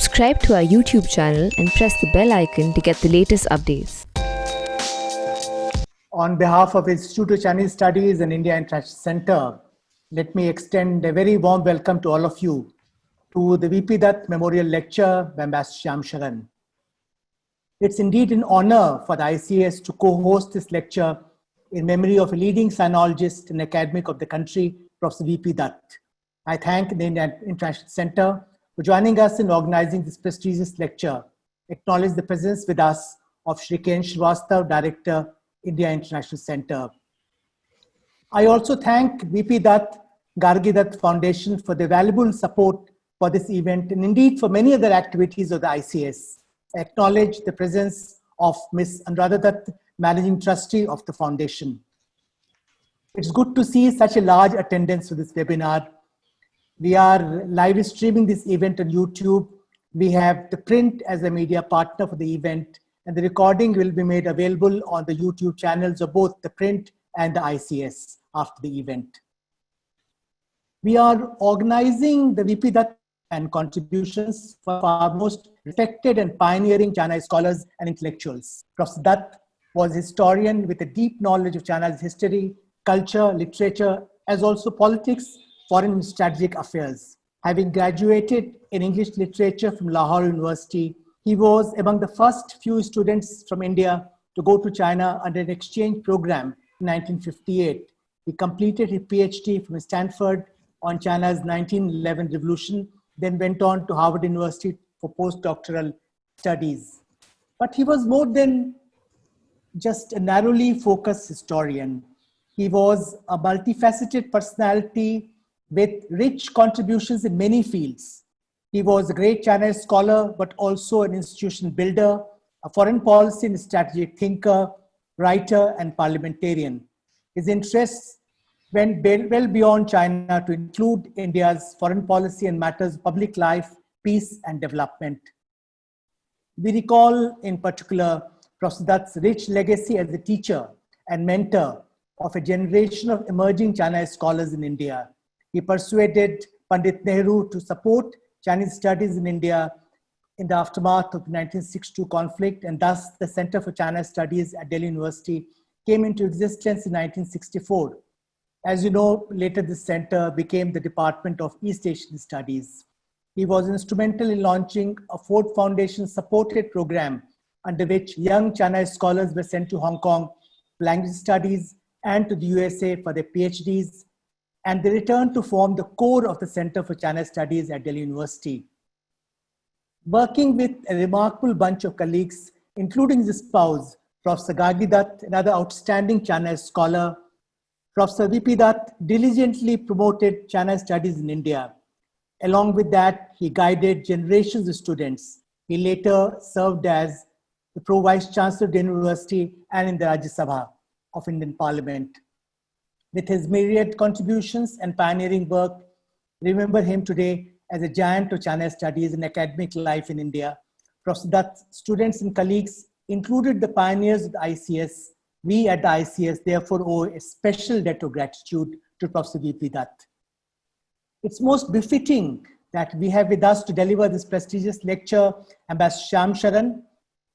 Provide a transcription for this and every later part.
Subscribe to our YouTube channel and press the bell icon to get the latest updates. On behalf of Institute of Chinese Studies and India International Center, let me extend a very warm welcome to all of you to the VP Dutt Memorial Lecture by Ambassador Shyam Saran. It's indeed an honor for the ICS to co-host this lecture in memory of a leading sinologist and academic of the country, Professor VP Dutt. I thank the Indian International Center for joining us in organizing this prestigious lecture. Acknowledge the presence with us of Shri Ken Srivastav, Director, India International Center. I also thank VP Dutt, Gargi Dutt Foundation for their valuable support for this event and indeed for many other activities of the ICS. I acknowledge the presence of Ms. Anuradha Dutt, Managing Trustee of the Foundation. It's good to see such a large attendance for this webinar. We are live streaming this event on YouTube. We have ThePrint as a media partner for the event, and the recording will be made available on the YouTube channels of both ThePrint and the ICS after the event. We are organizing the VP Dutt and contributions for our most respected and pioneering China scholars and intellectuals. Professor Dutt was a historian with a deep knowledge of China's history, culture, literature, as also politics, foreign and strategic affairs. Having graduated in English literature from Lahore University, he was among the first few students from India to go to China under an exchange program in 1958. He completed his PhD from Stanford on China's 1911 revolution, then went on to Harvard University for postdoctoral studies. But he was more than just a narrowly focused historian. He was a multifaceted personality with rich contributions in many fields. He was a great China scholar, but also an institution builder, a foreign policy and strategic thinker, writer, and parliamentarian. His interests went well beyond China to include India's foreign policy and matters of public life, peace, and development. We recall, in particular, Professor Dutt's rich legacy as a teacher and mentor of a generation of emerging China scholars in India. He persuaded Pandit Nehru to support Chinese studies in India in the aftermath of the 1962 conflict, and thus the Center for China Studies at Delhi University came into existence in 1964. As you know, later this center became the Department of East Asian Studies. He was instrumental in launching a Ford Foundation supported program under which young China scholars were sent to Hong Kong for language studies and to the USA for their PhDs, and they returned to form the core of the Center for China Studies at Delhi University. Working with a remarkable bunch of colleagues, including his spouse, Professor Gargi Dutt, another outstanding China scholar, Professor VP Dutt diligently promoted China studies in India. Along with that, he guided generations of students. He later served as the Pro-Vice Chancellor of the University and in the Rajya Sabha of Indian Parliament. With his myriad contributions and pioneering work, remember him today as a giant of China studies and academic life in India. Professor Dutt's students and colleagues included the pioneers of the ICS. We at the ICS therefore owe a special debt of gratitude to Professor VP Dutt. It's most befitting that we have with us to deliver this prestigious lecture Ambassador Shyam Saran,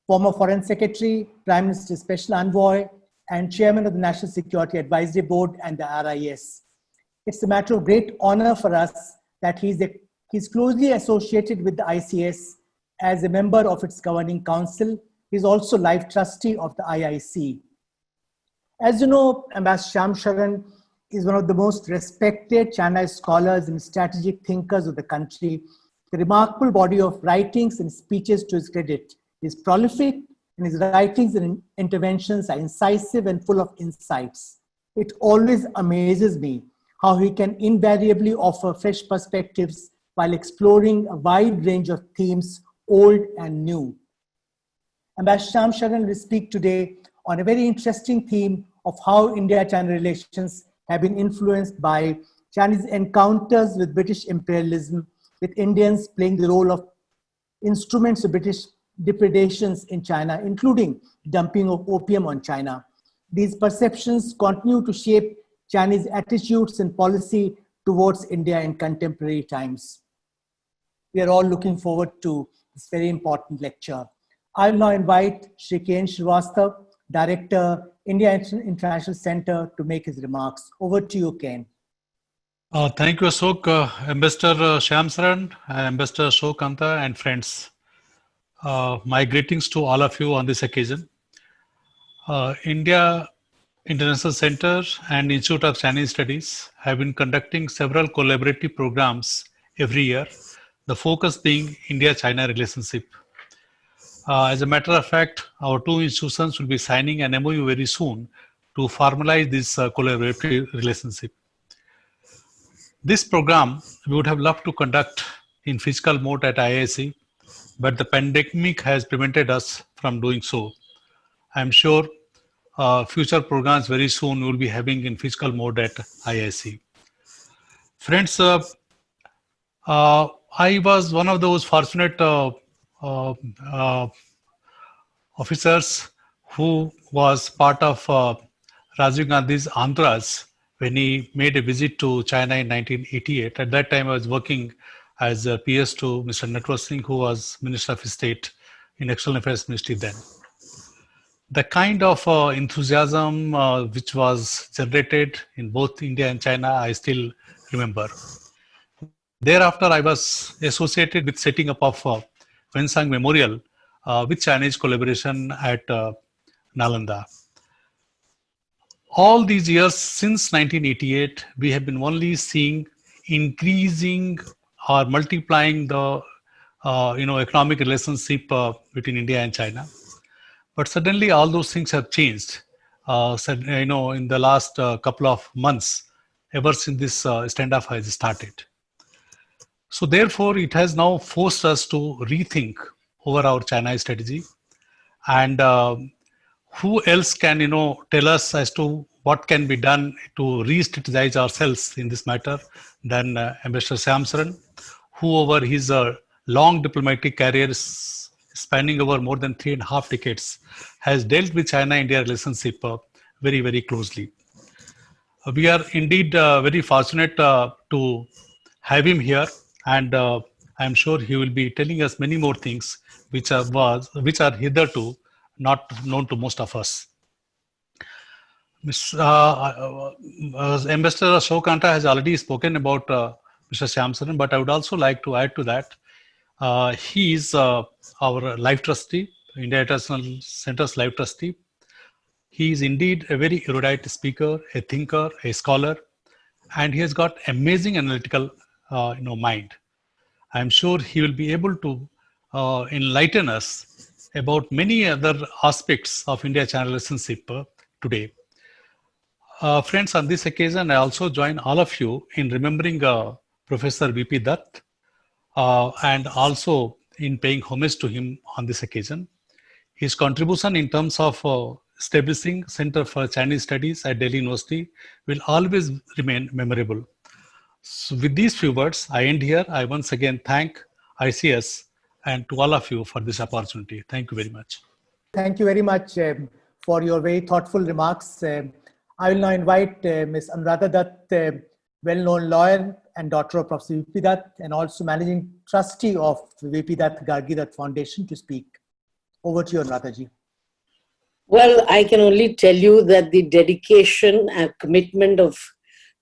former Foreign Secretary, Prime Minister's Special Envoy, and Chairman of the National Security Advisory Board and the RIS. It's a matter of great honor for us that he's closely associated with the ICS as a member of its governing council. He's also life trustee of the IIC. As you know, Ambassador Shyam Saran is one of the most respected China scholars and strategic thinkers of the country. A remarkable body of writings and speeches to his credit. He's prolific, and his writings and interventions are incisive and full of insights. It always amazes me how he can invariably offer fresh perspectives while exploring a wide range of themes, old and new. Ambassador Shyam Saran will speak today on a very interesting theme of how India-China relations have been influenced by Chinese encounters with British imperialism, with Indians playing the role of instruments of British depredations in China, including dumping of opium on China. These perceptions continue to shape Chinese attitudes and policy towards India in contemporary times. We are all looking forward to this very important lecture. I will now invite Shri Ken Srivastav, Director, India International Center, to make his remarks. Over to you, Ken. Thank you, Ashok, Ambassador Shyam Saran, Ambassador Ashok Anta, and friends. My greetings to all of you on this occasion. India International Center and Institute of Chinese Studies have been conducting several collaborative programs every year, the focus being India-China relationship. As a matter of fact, our two institutions will be signing an MOU very soon to formalize this collaborative relationship. This program we would have loved to conduct in physical mode at IISc, but the pandemic has prevented us from doing so. I'm sure future programs very soon will be having in physical mode at IISc. Friends, I was one of those fortunate officers who was part of Rajiv Gandhi's Andhras when he made a visit to China in 1988. At that time, I was working as a PS to Mr. Natwar Singh, who was Minister of State in External Affairs Ministry then. The kind of enthusiasm which was generated in both India and China, I still remember. Thereafter, I was associated with setting up of Wensang Memorial with Chinese collaboration at Nalanda. All these years since 1988, we have been only seeing increasing or multiplying the economic relationship between India and China. But suddenly all those things have changed, in the last couple of months, ever since this standoff has started. So therefore, it has now forced us to rethink over our China strategy. And who else can, tell us as to what can be done to re-strategize ourselves in this matter than Ambassador Shyam Saran, who over his long diplomatic career spanning over more than 3.5 decades, has dealt with China-India relationship very, very closely. We are indeed very fortunate to have him here, and I'm sure he will be telling us many more things which are hitherto not known to most of us. Ambassador Ashok Anta has already spoken about Mr. Shyam Saran, but I would also like to add to that. He is our life trustee, India International Center's life trustee. He is indeed a very erudite speaker, a thinker, a scholar, and he has got amazing analytical mind. I'm sure he will be able to enlighten us about many other aspects of India-China relationship today. Friends, on this occasion, I also join all of you in remembering Professor VP Dutt and also in paying homage to him on this occasion. His contribution in terms of establishing Center for Chinese Studies at Delhi University will always remain memorable. So with these few words, I end here. I once again thank ICS and to all of you for this opportunity. Thank you very much. Thank you very much for your very thoughtful remarks. I will now invite Ms. Anuradha Dutt, well-known lawyer and daughter of Professor VP Dutt, and also managing trustee of VP Dutt Gargi Dutt Foundation, to speak. Over to you, Anuradha ji. Well, I can only tell you that the dedication and commitment of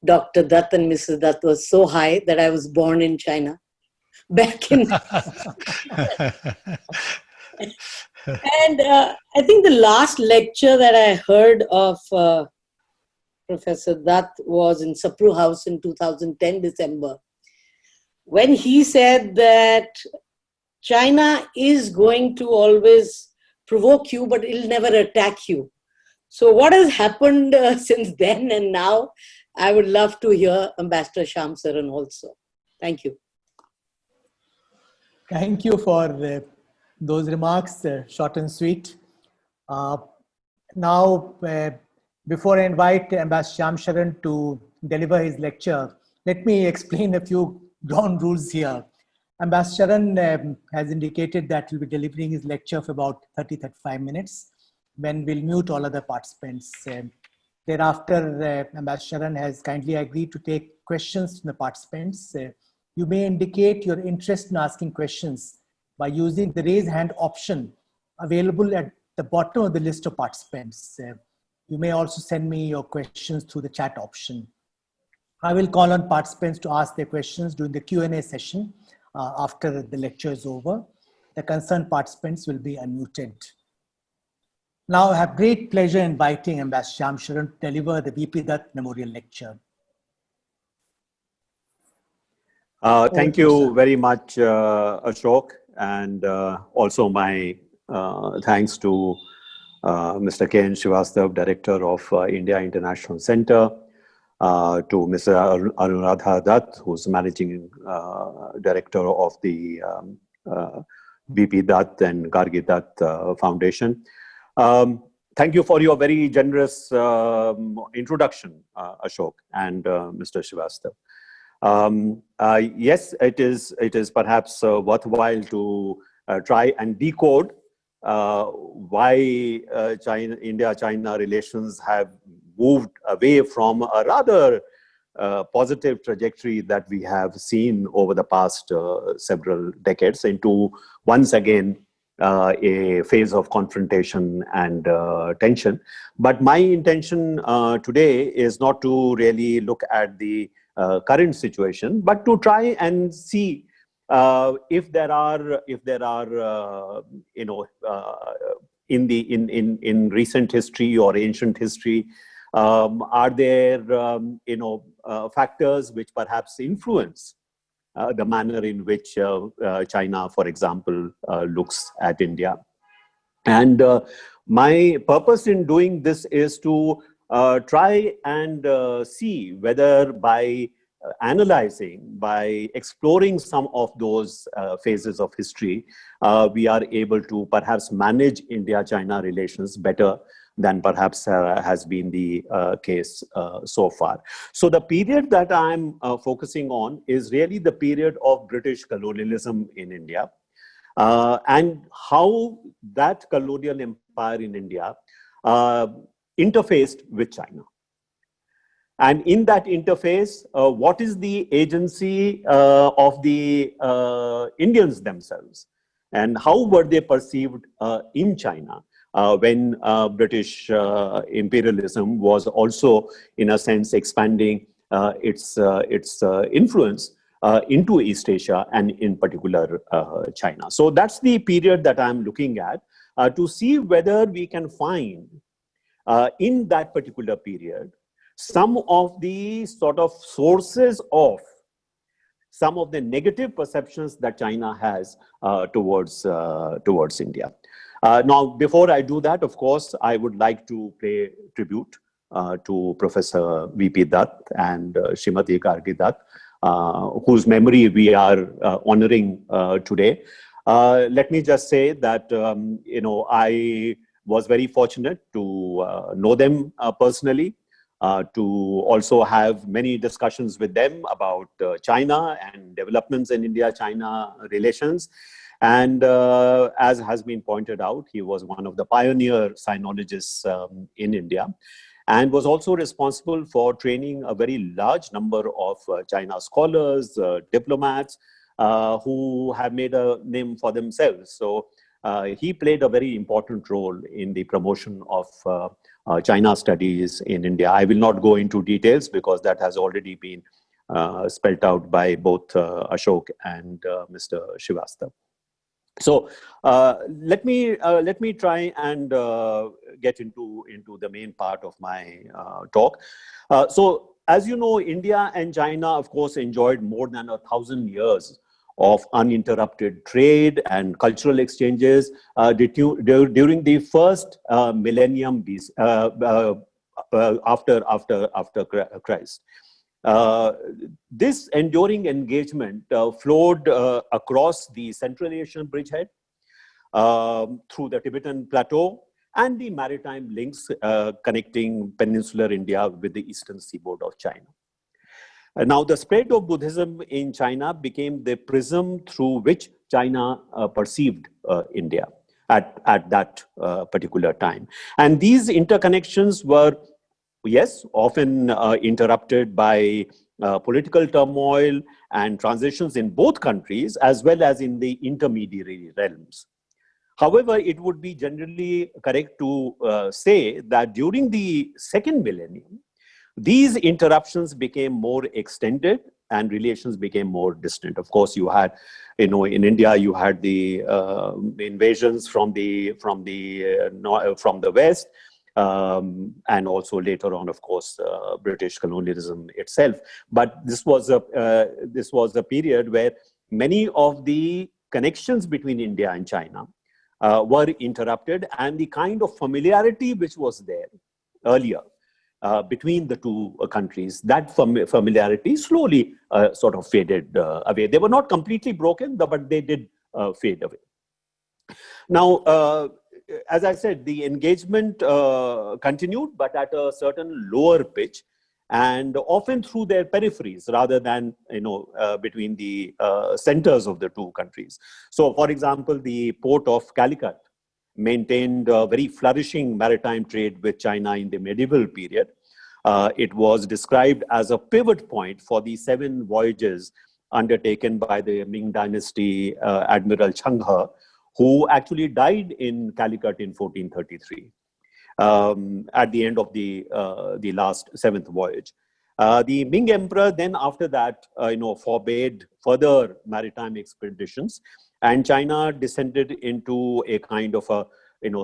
Dr. Dutt and Mrs. Dutt was so high that I was born in China back in. And I think the last lecture that I heard of Professor Dutt was in Sapru House in 2010, December, when he said that China is going to always provoke you, but it'll never attack you. So what has happened since then and now, I would love to hear Ambassador Shyam Saran also. Thank you. Thank you for those remarks, short and sweet. Now, before I invite Ambassador Shyam Saran to deliver his lecture, let me explain a few ground rules here. Ambassador Saran has indicated that he'll be delivering his lecture for about 30-35 minutes, when we'll mute all other participants. Thereafter, Ambassador Saran has kindly agreed to take questions from the participants. You may indicate your interest in asking questions by using the raise hand option available at the bottom of the list of participants. You may also send me your questions through the chat option. I will call on participants to ask their questions during the Q&A session after the lecture is over. The concerned participants will be unmuted. Now I have great pleasure inviting Ambassador Shyam Saran to deliver the VP Dutt Memorial Lecture. Thank you very much, Ashok, and also my thanks to Mr. K. N. Srivastav, Director of India International Center, to Mr. Anuradha Dutt, who's Managing Director of the VP Dutt and Gargi Dutt Foundation. Thank you for your very generous introduction, Ashok and Mr. Srivastav. Yes, it is perhaps worthwhile to try and decode why India-China relations have moved away from a rather positive trajectory that we have seen over the past several decades into once again a phase of confrontation and tension. But my intention today is not to really look at the current situation, but to try and see if there are in recent history or ancient history, are there factors which perhaps influence the manner in which China, for example, looks at India. And my purpose in doing this is to try and see whether by analyzing, by exploring some of those phases of history, we are able to perhaps manage India-China relations better than perhaps has been the case so far. So the period that I'm focusing on is really the period of British colonialism in India, and how that colonial empire in India interfaced with China. And in that interface, what is the agency of the Indians themselves? And how were they perceived in China when British imperialism was also, in a sense, expanding its influence into East Asia and in particular China. So that's the period that I'm looking at to see whether we can find in that particular period some of the sort of sources of some of the negative perceptions that China has towards India. Now, before I do that, of course, I would like to pay tribute to Professor VP Dutt and Srimati Gargi Dutt, whose memory we are honoring today. Let me just say that I was very fortunate to know them personally. To also have many discussions with them about China and developments in India-China relations. And as has been pointed out, he was one of the pioneer sinologists in India, and was also responsible for training a very large number of China scholars, diplomats, who have made a name for themselves. So he played a very important role in the promotion of China studies in India. I will not go into details because that has already been spelled out by both Ashok and Mr. Srivastav. So let me try and get into the main part of my talk. So as you know, India and China, of course, enjoyed more than 1,000 years of uninterrupted trade and cultural exchanges during the first millennium after Christ. This enduring engagement flowed across the Central Asian bridgehead, through the Tibetan Plateau, and the maritime links connecting peninsular India with the eastern seaboard of China. Now, the spread of Buddhism in China became the prism through which China perceived India at that particular time. And these interconnections were, yes, often interrupted by political turmoil and transitions in both countries, as well as in the intermediary realms. However, it would be generally correct to say that during the second millennium, these interruptions became more extended and relations became more distant. Of course, you had, in India, you had the invasions from the West, and also later on, of course, British colonialism itself. But this was a period where many of the connections between India and China were interrupted, and the kind of familiarity which was there earlier between the two countries, that familiarity slowly sort of faded away. They were not completely broken, but they did fade away. Now, as I said, the engagement continued, but at a certain lower pitch, and often through their peripheries rather than between the centers of the two countries. So, for example, the port of Calicut maintained a very flourishing maritime trade with China in the medieval period. It was described as a pivot point for the 7 voyages undertaken by the Ming Dynasty Admiral Shanghai, who actually died in Calicut in 1433 at the end of the last 7th voyage. The Ming Emperor then, after that, forbade further maritime expeditions, and China descended into a kind of a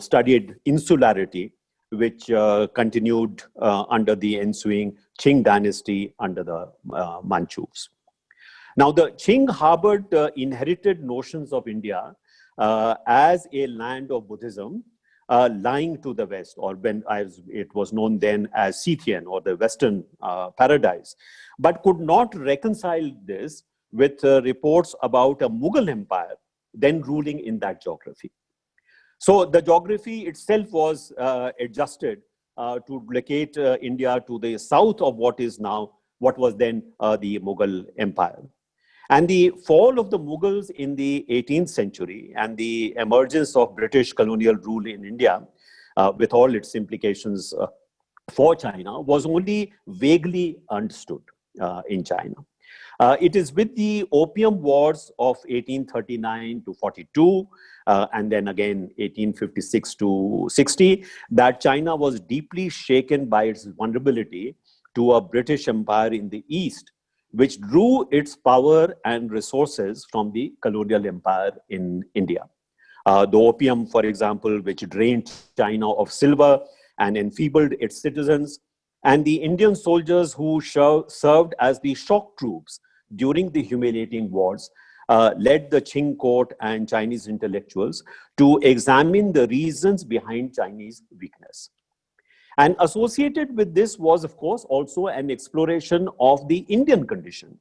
studied insularity, which continued under the ensuing Qing dynasty under the Manchus. Now, the Qing harbored inherited notions of India as a land of Buddhism lying to the west, or as it was known then as Scythian, or the Western paradise, but could not reconcile this with reports about a Mughal empire then ruling in that geography. So the geography itself was adjusted to locate India to the south of what was then the Mughal empire. And the fall of the Mughals in the 18th century and the emergence of British colonial rule in India, with all its implications for China, was only vaguely understood in China. It is with the Opium Wars of 1839 to 42, and then again 1856 to 60, that China was deeply shaken by its vulnerability to a British empire in the east, which drew its power and resources from the colonial empire in India. The opium, for example, which drained China of silver and enfeebled its citizens, and the Indian soldiers who served as the shock troops during the humiliating wars, led the Qing court and Chinese intellectuals to examine the reasons behind Chinese weakness. And associated with this was, of course, also an exploration of the Indian condition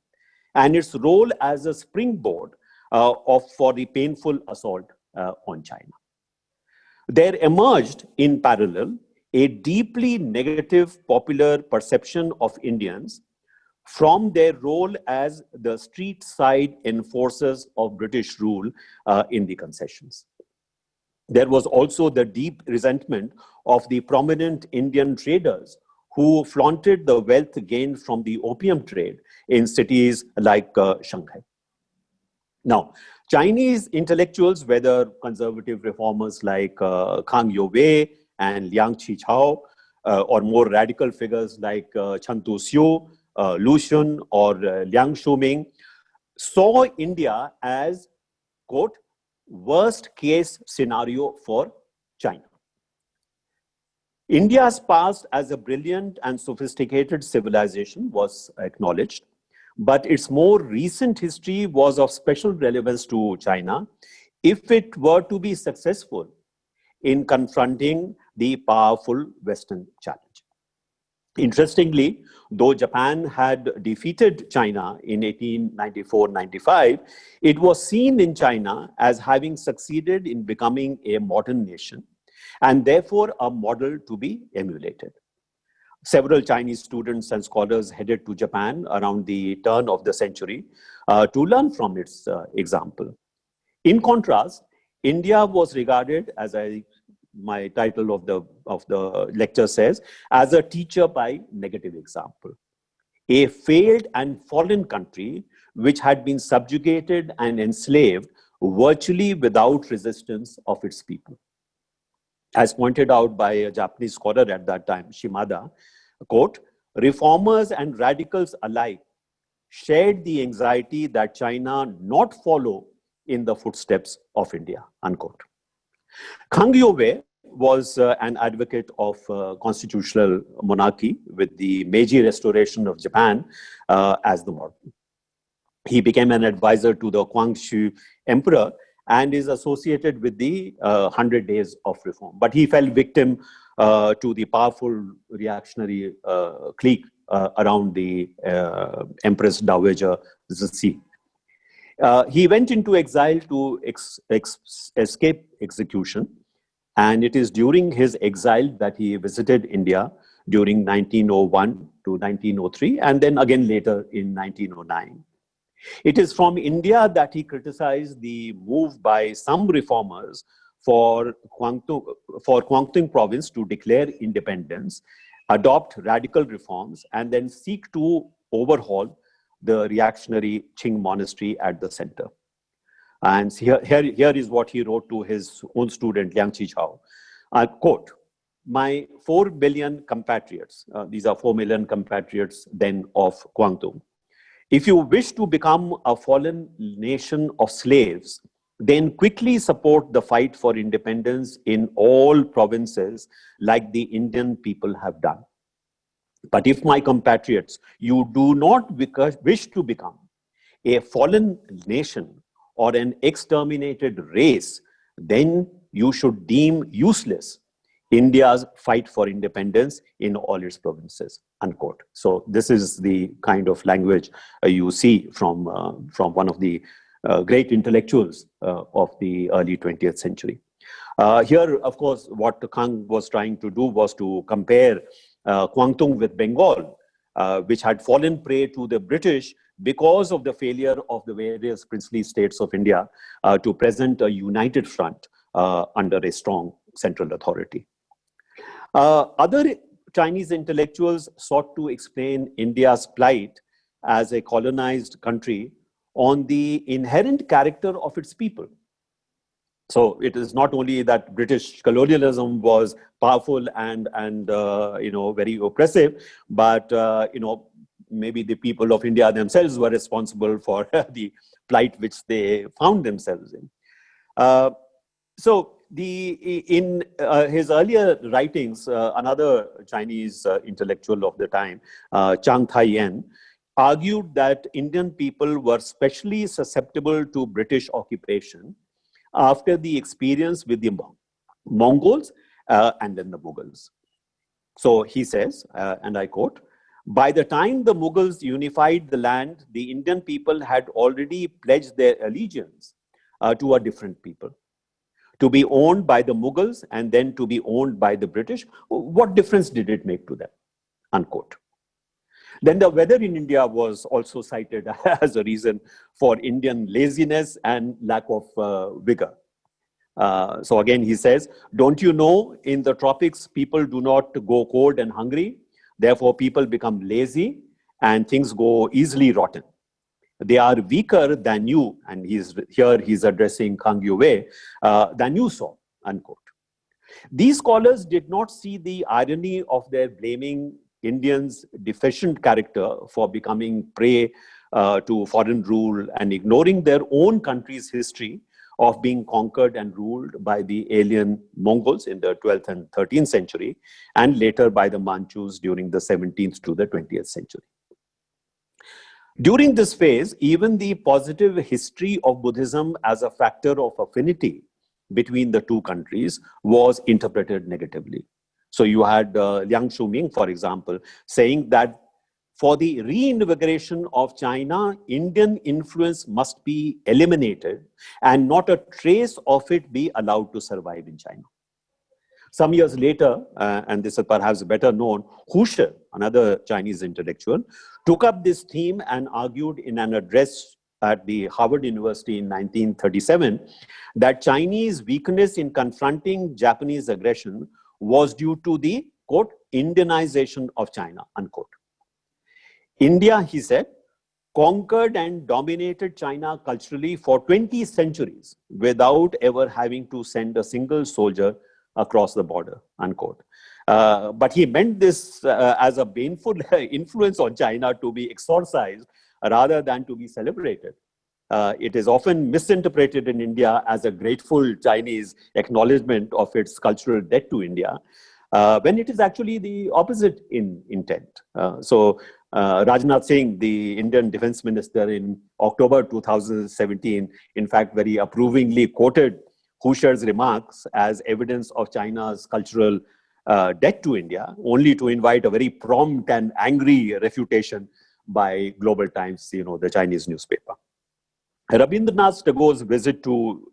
and its role as a springboard for the painful assault on China. There emerged in parallel a deeply negative popular perception of Indians from their role as the street side enforcers of British rule in the concessions. There was also the deep resentment of the prominent Indian traders who flaunted the wealth gained from the opium trade in cities like Shanghai. Now, Chinese intellectuals, whether conservative reformers like Kang Youwei and Liang Qichao, or more radical figures like Chen Tuxiu, Lu Xun, or Liang Shuming, saw India as, quote, worst case scenario for China. India's past as a brilliant and sophisticated civilization was acknowledged, but its more recent history was of special relevance to China if it were to be successful in confronting the powerful Western challenge. Interestingly, though Japan had defeated China in 1894-95, it was seen in China as having succeeded in becoming a modern nation and therefore a model to be emulated. Several Chinese students and scholars headed to Japan around the turn of the century to learn from its example. In contrast, India was regarded, as my title of the lecture says, as a teacher by negative example. a failed and fallen country which had been subjugated and enslaved virtually without resistance of its people. As pointed out by a Japanese scholar at that time, Shimada, quote, reformers and radicals alike shared the anxiety that China not follow in the footsteps of India, unquote. Kang Youwei was an advocate of constitutional monarchy with the Meiji Restoration of Japan as the model. He became an advisor to the Kwangshu Emperor and is associated with the 100 Days of Reform. But he fell victim to the powerful reactionary clique around the Empress Dowager Cixi. He went into exile to escape execution, and it is during his exile that he visited India during 1901 to 1903, and then again later in 1909. It is from India that he criticized the move by some reformers for Kwangtung province to declare independence, adopt radical reforms, and then seek to overhaul the reactionary Qing monastery at the center. And here is what he wrote to his own student, Liang Qichao. Quote, my 4 billion compatriots, these are 4 million compatriots then of Kwangtung. If you wish to become a fallen nation of slaves, then quickly support the fight for independence in all provinces like the Indian people have done. But if, my compatriots, you do not wish to become a fallen nation or an exterminated race, then you should deem useless India's fight for independence in all its provinces, unquote. So this is the kind of language you see from one of the great intellectuals of the early 20th century. Here, of course, what Kang was trying to do was to compare Kwangtung with Bengal, which had fallen prey to the British because of the failure of the various princely states of India to present a united front under a strong central authority. Other Chinese intellectuals sought to explain India's plight as a colonized country on the inherent character of its people. So it is not only that British colonialism was powerful and very oppressive, but maybe the people of India themselves were responsible for the plight which they found themselves in. In his earlier writings, another Chinese intellectual of the time, Chang Tai-yen, argued that Indian people were specially susceptible to British occupation after the experience with the Mongols and then the Mughals. So he says, and I quote, by the time the Mughals unified the land, the Indian people had already pledged their allegiance to a different people. To be owned by the Mughals and then to be owned by the British, what difference did it make to them? Unquote. Then the weather in India was also cited as a reason for Indian laziness and lack of vigor. So again, he says, don't you know, in the tropics, people do not go cold and hungry. Therefore, people become lazy and things go easily rotten. They are weaker than you, and he's addressing Kang Youwei, than you saw, unquote. These scholars did not see the irony of their blaming Indians' deficient character for becoming prey to foreign rule and ignoring their own country's history of being conquered and ruled by the alien Mongols in the 12th and 13th century, and later by the Manchus during the 17th to the 20th century. During this phase, even the positive history of Buddhism as a factor of affinity between the two countries was interpreted negatively. So you had Liang Shuming, for example, saying that for the reinvigoration of China, Indian influence must be eliminated and not a trace of it be allowed to survive in China. Some years later, and this is perhaps better known, Hu Shi, another Chinese intellectual, took up this theme and argued in an address at the Harvard University in 1937 that Chinese weakness in confronting Japanese aggression was due to the, quote, Indianization of China, unquote. India, he said, conquered and dominated China culturally for 20 centuries without ever having to send a single soldier across the border, unquote. But he meant this as a baneful influence on China to be exorcised rather than to be celebrated. It is often misinterpreted in India as a grateful Chinese acknowledgement of its cultural debt to India, when it is actually the opposite in intent. Rajnath Singh, the Indian Defense Minister, in October 2017, in fact, very approvingly quoted Husserl's remarks as evidence of China's cultural debt to India, only to invite a very prompt and angry refutation by Global Times, the Chinese newspaper. Rabindranath Tagore's visit to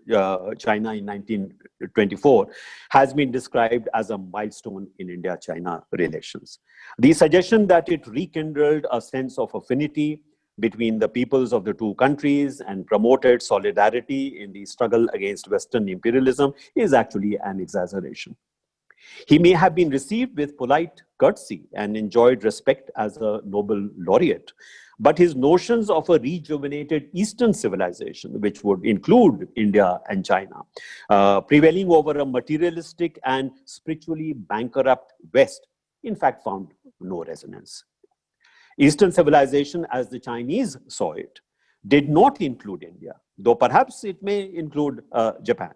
China in 1924 has been described as a milestone in India-China relations. The suggestion that it rekindled a sense of affinity between the peoples of the two countries and promoted solidarity in the struggle against Western imperialism is actually an exaggeration. He may have been received with polite courtesy and enjoyed respect as a Nobel laureate, but his notions of a rejuvenated Eastern civilization, which would include India and China, prevailing over a materialistic and spiritually bankrupt West, in fact found no resonance. Eastern civilization, as the Chinese saw it, did not include India, though perhaps it may include Japan.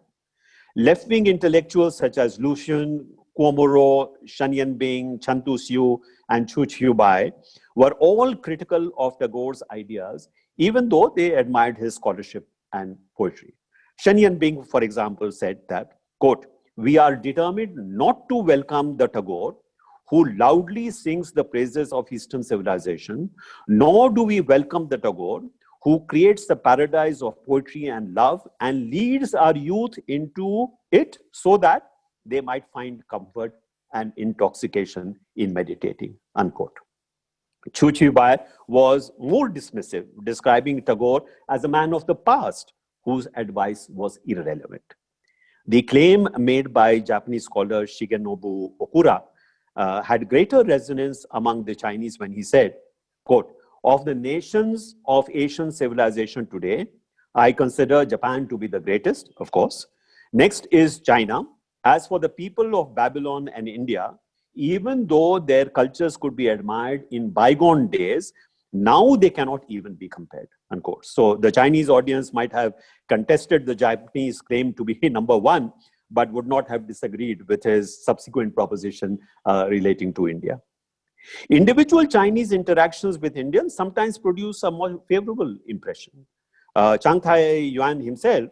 Left-wing intellectuals such as Lu Xun, Kuomoro, Shen Yanbing, Chen Tuxiu, and Chu Qiubai were all critical of Tagore's ideas, even though they admired his scholarship and poetry. Shen Yanbing, for example, said that, quote, "We are determined not to welcome the Tagore who loudly sings the praises of Eastern civilization, nor do we welcome the Tagore who creates the paradise of poetry and love and leads our youth into it so that they might find comfort and intoxication in meditating," unquote. Chu Qiubai was more dismissive, describing Tagore as a man of the past whose advice was irrelevant. The claim made by Japanese scholar Shigenobu Okura had greater resonance among the Chinese when he said, quote, "Of the nations of Asian civilization today, I consider Japan to be the greatest, of course. Next is China. As for the people of Babylon and India, even though their cultures could be admired in bygone days, now they cannot even be compared," unquote. So the Chinese audience might have contested the Japanese claim to be number one, but would not have disagreed with his subsequent proposition relating to India. Individual Chinese interactions with Indians sometimes produce a more favorable impression. Chang Tai Yuan himself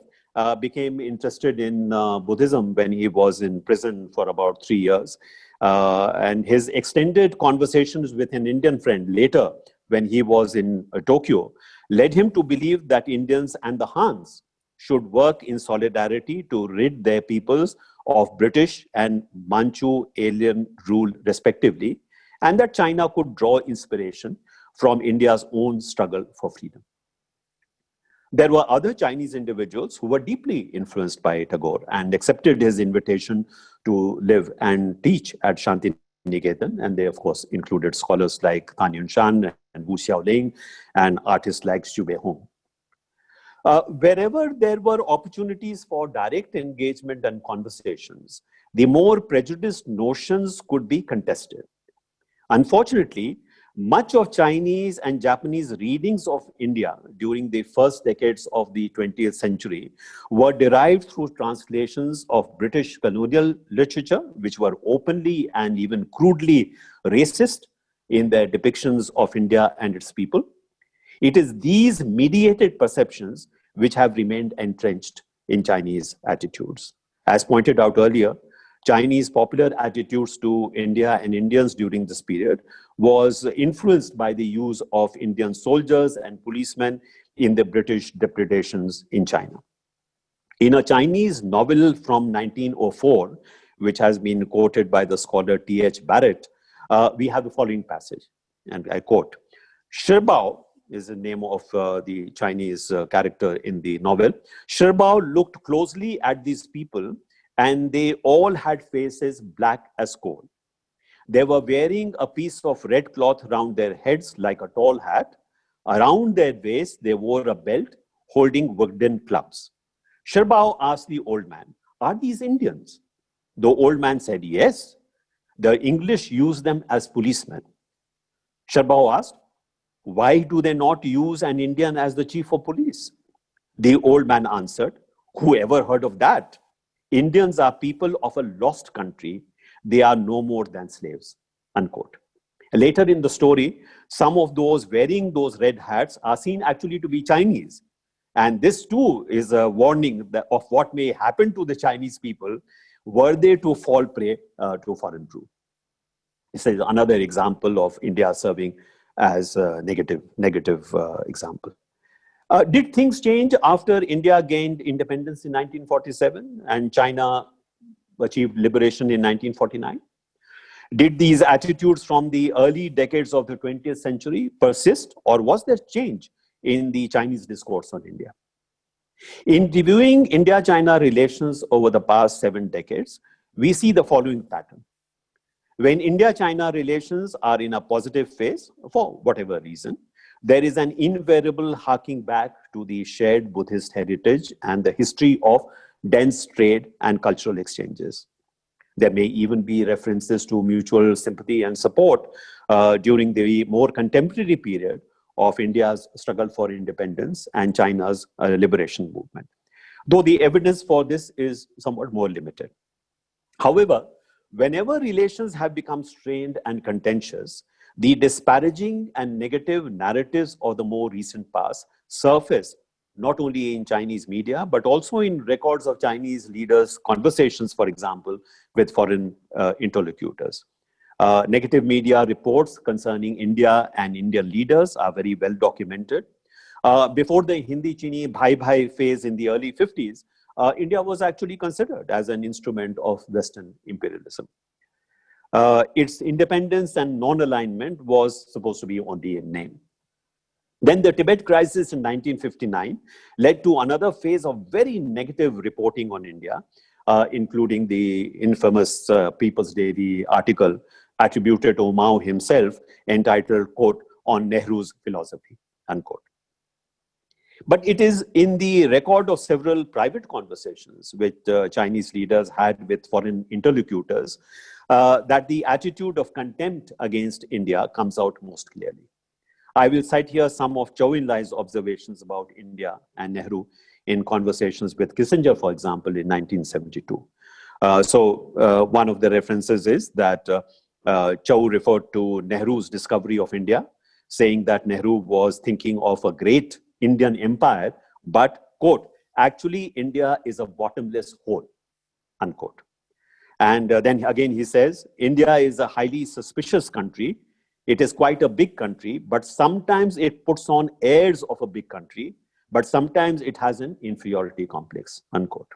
became interested in Buddhism when he was in prison for about 3 years. And his extended conversations with an Indian friend later, when he was in Tokyo, led him to believe that Indians and the Hans should work in solidarity to rid their peoples of British and Manchu alien rule respectively, and that China could draw inspiration from India's own struggle for freedom. There were other Chinese individuals who were deeply influenced by Tagore and accepted his invitation to live and teach at Shantiniketan. And they, of course, included scholars like Tan Yun Shan and Wu Xiaoling and artists like Xu Beihong. Wherever there were opportunities for direct engagement and conversations, the more prejudiced notions could be contested. Unfortunately, much of Chinese and Japanese readings of India during the first decades of the 20th century were derived through translations of British colonial literature, which were openly and even crudely racist in their depictions of India and its people. It is these mediated perceptions which have remained entrenched in Chinese attitudes. As pointed out earlier, Chinese popular attitudes to India and Indians during this period was influenced by the use of Indian soldiers and policemen in the British depredations in China. In a Chinese novel from 1904, which has been quoted by the scholar T.H. Barrett, we have the following passage, and I quote, "Shibao," is the name of the Chinese character in the novel. "Shibao looked closely at these people, and they all had faces black as coal. They were wearing a piece of red cloth around their heads like a tall hat. Around their waist, they wore a belt holding wooden clubs. Shirbao asked the old man, "Are these Indians?" The old man said, "Yes. The English use them as policemen." Shirbao asked, "Why do they not use an Indian as the chief of police?" The old man answered, "Who ever heard of that? Indians are people of a lost country. They are no more than slaves." Unquote. Later in the story, some of those wearing those red hats are seen actually to be Chinese. And this too is a warning of what may happen to the Chinese people were they to fall prey to foreign rule. This is another example of India serving as a negative example. Did things change after India gained independence in 1947 and China achieved liberation in 1949? Did these attitudes from the early decades of the 20th century persist, or was there change in the Chinese discourse on India? In reviewing India-China relations over the past 7 decades, we see the following pattern. When India-China relations are in a positive phase, for whatever reason, there is an invariable harking back to the shared Buddhist heritage and the history of dense trade and cultural exchanges. There may even be references to mutual sympathy and support during the more contemporary period of India's struggle for independence and China's liberation movement, though the evidence for this is somewhat more limited. However, whenever relations have become strained and contentious, the disparaging and negative narratives of the more recent past surface not only in Chinese media, but also in records of Chinese leaders' conversations, for example, with foreign interlocutors. Negative media reports concerning India and Indian leaders are very well documented. Before the Hindi Chini Bhai Bhai phase in the early 50s, India was actually considered as an instrument of Western imperialism. Its independence and non-alignment was supposed to be only in name. Then the Tibet crisis in 1959 led to another phase of very negative reporting on India, including the infamous People's Daily article attributed to Mao himself entitled, quote, "On Nehru's philosophy," unquote. But it is in the record of several private conversations which Chinese leaders had with foreign interlocutors that the attitude of contempt against India comes out most clearly. I will cite here some of Zhou Enlai's observations about India and Nehru in conversations with Kissinger, for example, in 1972. One of the references is that Zhou referred to Nehru's discovery of India, saying that Nehru was thinking of a great Indian empire, but, quote, "Actually, India is a bottomless hole," unquote. And then again, he says, "India is a highly suspicious country. It is quite a big country, but sometimes it puts on airs of a big country, but sometimes it has an inferiority complex," unquote.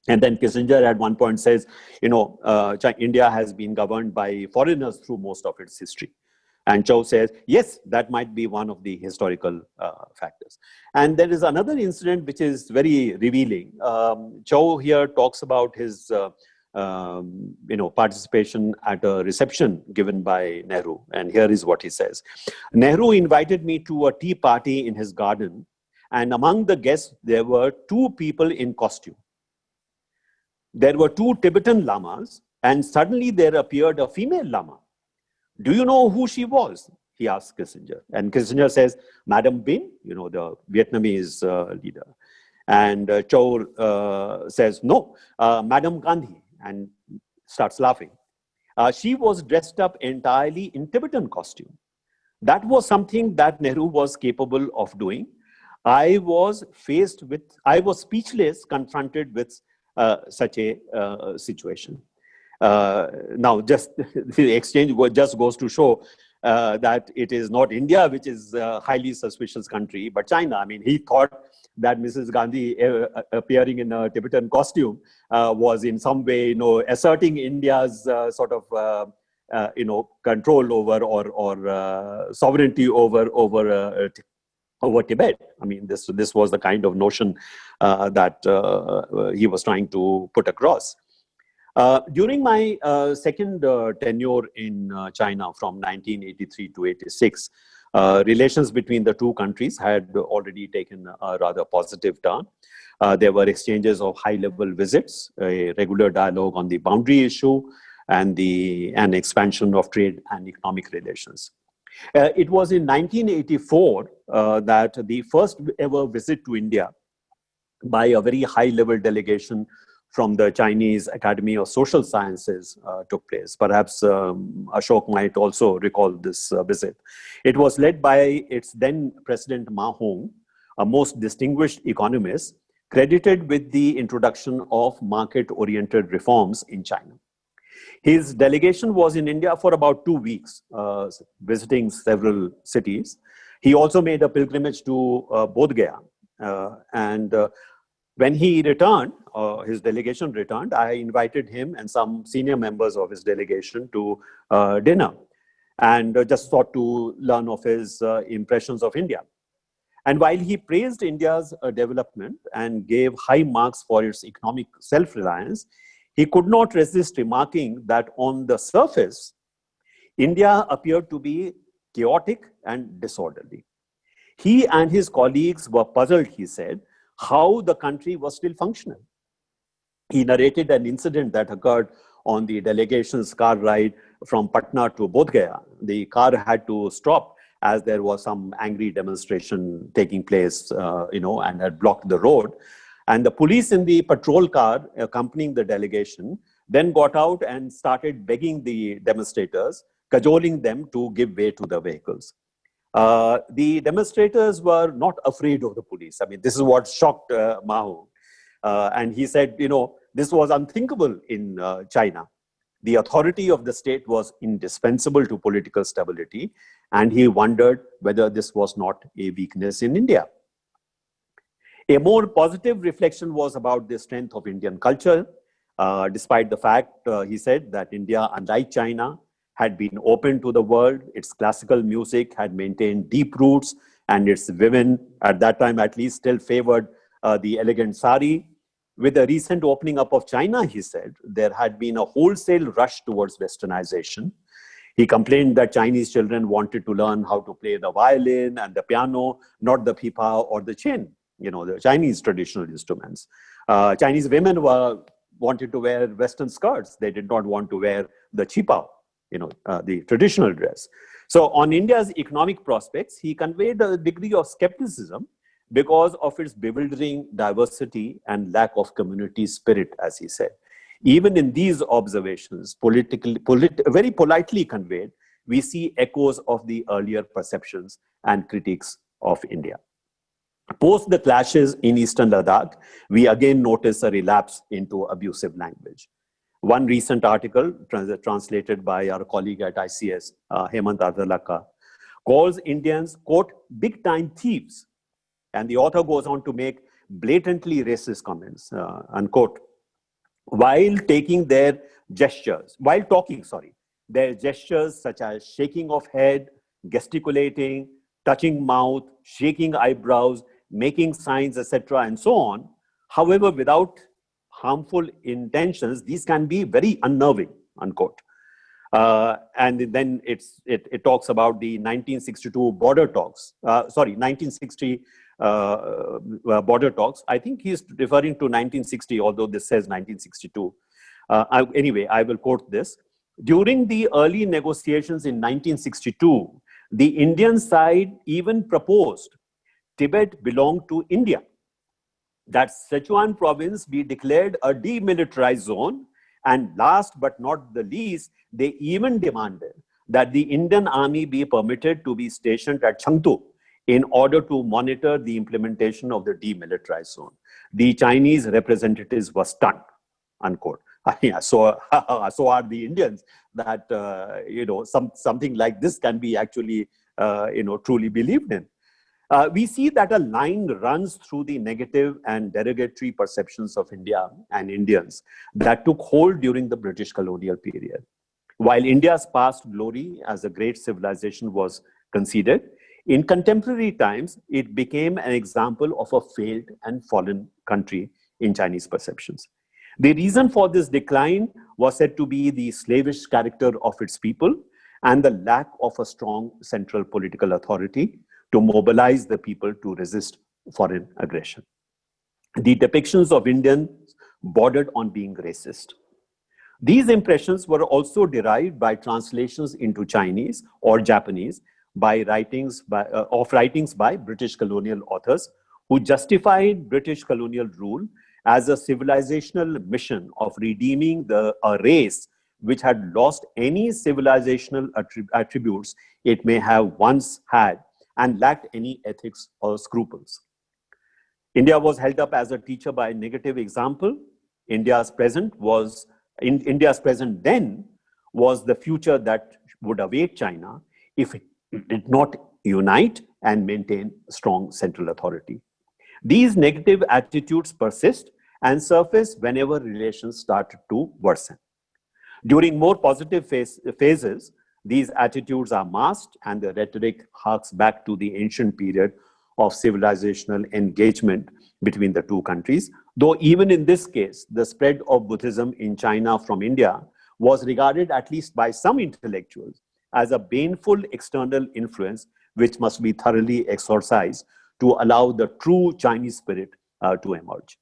And then Kissinger at one point says, India has been governed by foreigners through most of its history. And Zhou says, yes, that might be one of the historical factors. And there is another incident which is very revealing. Zhou here talks about his participation at a reception given by Nehru. And here is what he says. "Nehru invited me to a tea party in his garden, and among the guests, there were 2 people in costume. There were 2 Tibetan lamas, and suddenly there appeared a female lama. 'Do you know who she was?' he asked Kissinger. And Kissinger says, 'Madam Bin,' the Vietnamese leader. And Zhou says, 'No, Madam Gandhi,' and starts laughing. She was dressed up entirely in Tibetan costume. That was something that Nehru was capable of doing. I was speechless, confronted with such a situation." Now, just the exchange just goes to show that it is not India which is a highly suspicious country, but China. I mean, he thought that Mrs. Gandhi appearing in a Tibetan costume was in some way, asserting India's control over or sovereignty over Tibet. I mean, this was the kind of notion that he was trying to put across. During my second tenure in China from 1983 to 86, relations between the two countries had already taken a rather positive turn. There were exchanges of high-level visits, a regular dialogue on the boundary issue, and an expansion of trade and economic relations. It was in 1984 that the first ever visit to India by a very high-level delegation from the Chinese Academy of Social Sciences took place. Perhaps Ashok might also recall this visit. It was led by its then President Ma Hong, a most distinguished economist, credited with the introduction of market-oriented reforms in China. His delegation was in India for about 2 weeks, visiting several cities. He also made a pilgrimage to Bodh Gaya. When he returned, his delegation returned, I invited him and some senior members of his delegation to dinner, and just thought to learn of his impressions of India. And while he praised India's development and gave high marks for its economic self-reliance, he could not resist remarking that on the surface, India appeared to be chaotic and disorderly. He and his colleagues were puzzled, he said, how the country was still functional. He narrated an incident that occurred on the delegation's car ride from Patna to Bodh Gaya. The car had to stop as there was some angry demonstration taking place, and had blocked the road. And the police in the patrol car accompanying the delegation then got out and started begging the demonstrators, cajoling them to give way to the vehicles. The demonstrators were not afraid of the police. I mean, this is what shocked Mao. And he said, this was unthinkable in China. The authority of the state was indispensable to political stability, and he wondered whether this was not a weakness in India. A more positive reflection was about the strength of Indian culture, despite the fact, he said, that India, unlike China, had been open to the world. Its classical music had maintained deep roots, and its women, at that time at least, still favored the elegant sari. With the recent opening up of China, he said, there had been a wholesale rush towards westernization. He complained that Chinese children wanted to learn how to play the violin and the piano, not the pipa or the chin, the Chinese traditional instruments. Chinese women wanted to wear Western skirts. They did not want to wear the chipa, the traditional dress. So on India's economic prospects, he conveyed a degree of skepticism because of its bewildering diversity and lack of community spirit, as he said. Even in these observations, very politely conveyed, we see echoes of the earlier perceptions and critiques of India. Post the clashes in Eastern Ladakh, we again notice a relapse into abusive language. One recent article, translated by our colleague at ICS, Hemant Ardalaka, calls Indians, quote, big-time thieves. And the author goes on to make blatantly racist comments, unquote, while talking, their gestures such as shaking of head, gesticulating, touching mouth, shaking eyebrows, making signs, etc., and so on. However, without harmful intentions, these can be very unnerving, unquote. And then it talks about the 1962 border talks, 1960 border talks. I think he's referring to 1960, although this says 1962. Anyway, I will quote this. During the early negotiations in 1962, the Indian side even proposed Tibet belonged to India, that Sichuan province be declared a demilitarized zone, and last but not the least, they even demanded that the Indian army be permitted to be stationed at Chengdu in order to monitor the implementation of the demilitarized zone. The Chinese representatives were stunned, unquote. Yeah, so are the Indians, that something like this can be actually truly believed in. We see that a line runs through the negative and derogatory perceptions of India and Indians that took hold during the British colonial period. While India's past glory as a great civilization was conceded, in contemporary times, it became an example of a failed and fallen country in Chinese perceptions. The reason for this decline was said to be the slavish character of its people and the lack of a strong central political authority to mobilize the people to resist foreign aggression. The depictions of Indians bordered on being racist. These impressions were also derived by translations into Chinese or Japanese by writings by British colonial authors who justified British colonial rule as a civilizational mission of redeeming a race which had lost any civilizational attributes it may have once had and lacked any ethics or scruples. India was held up as a teacher by a negative example. India's present then was the future that would await China if it did not unite and maintain strong central authority. These negative attitudes persist and surface whenever relations start to worsen. During more positive phases, these attitudes are masked and the rhetoric harks back to the ancient period of civilizational engagement between the two countries, though even in this case, the spread of Buddhism in China from India was regarded, at least by some intellectuals, as a baneful external influence which must be thoroughly exorcised to allow the true Chinese spirit to emerge.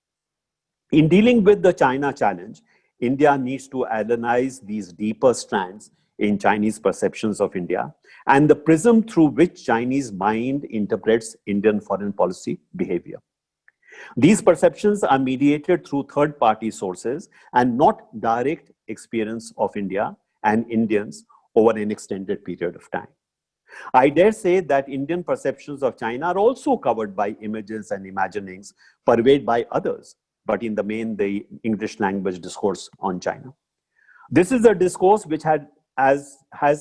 In dealing with the China challenge, India needs to analyze these deeper strands in Chinese perceptions of India and the prism through which Chinese mind interprets Indian foreign policy behavior. These perceptions are mediated through third-party sources and not direct experience of India and Indians over an extended period of time. I dare say that Indian perceptions of China are also covered by images and imaginings purveyed by others, but in the main, the English language discourse on China. This is a discourse which has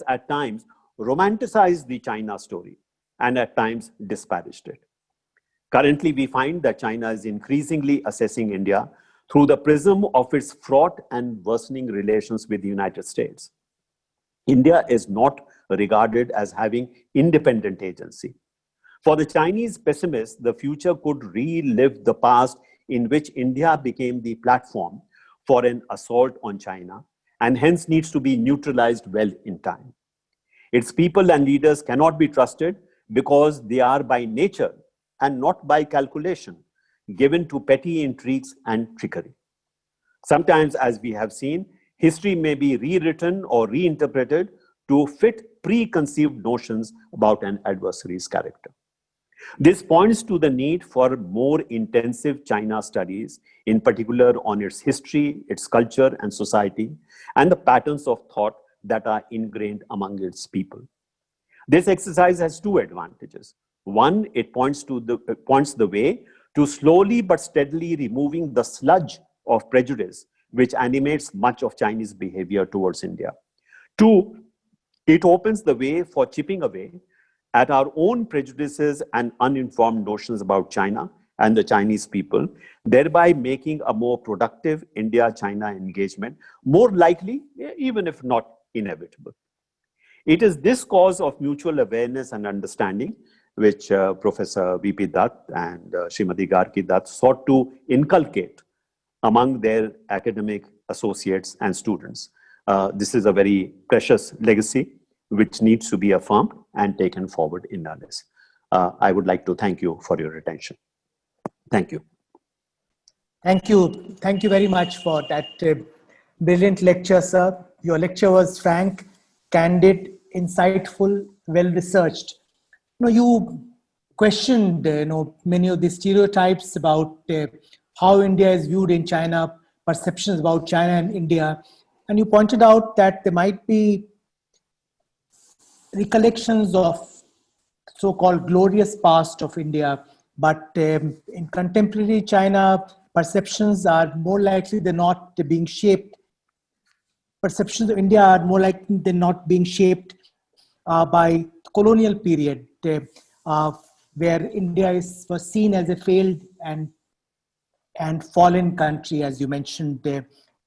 at times romanticized the China story and at times disparaged it. Currently, we find that China is increasingly assessing India through the prism of its fraught and worsening relations with the United States. India is not regarded as having independent agency. For the Chinese pessimists, the future could relive the past in which India became the platform for an assault on China and hence needs to be neutralized well in time. Its people and leaders cannot be trusted because they are by nature and not by calculation given to petty intrigues and trickery. Sometimes, as we have seen, history may be rewritten or reinterpreted to fit preconceived notions about an adversary's character. This points to the need for more intensive China studies, in particular on its history, its culture and society, and the patterns of thought that are ingrained among its people. This exercise has two advantages. One, it points the way to slowly but steadily removing the sludge of prejudice which animates much of Chinese behavior towards India. Two, it opens the way for chipping away at our own prejudices and uninformed notions about China and the Chinese people, thereby making a more productive India-China engagement more likely, even if not inevitable. It is this cause of mutual awareness and understanding which Professor VP Dutt and Srimati Gargi Dutt sought to inculcate among their academic associates and students. This is a very precious legacy which needs to be affirmed and taken forward in earnest. I would like to thank you for your attention. Thank you. Thank you. Thank you very much for that brilliant lecture, sir. Your lecture was frank, candid, insightful, well-researched. You questioned many of the stereotypes about how India is viewed in China, perceptions about China and India. And you pointed out that there might be recollections of so-called glorious past of India, but in contemporary China, perceptions are more likely than not being shaped. Perceptions of India are more likely than not being shaped by the colonial period, where India was seen as a failed and fallen country, as you mentioned,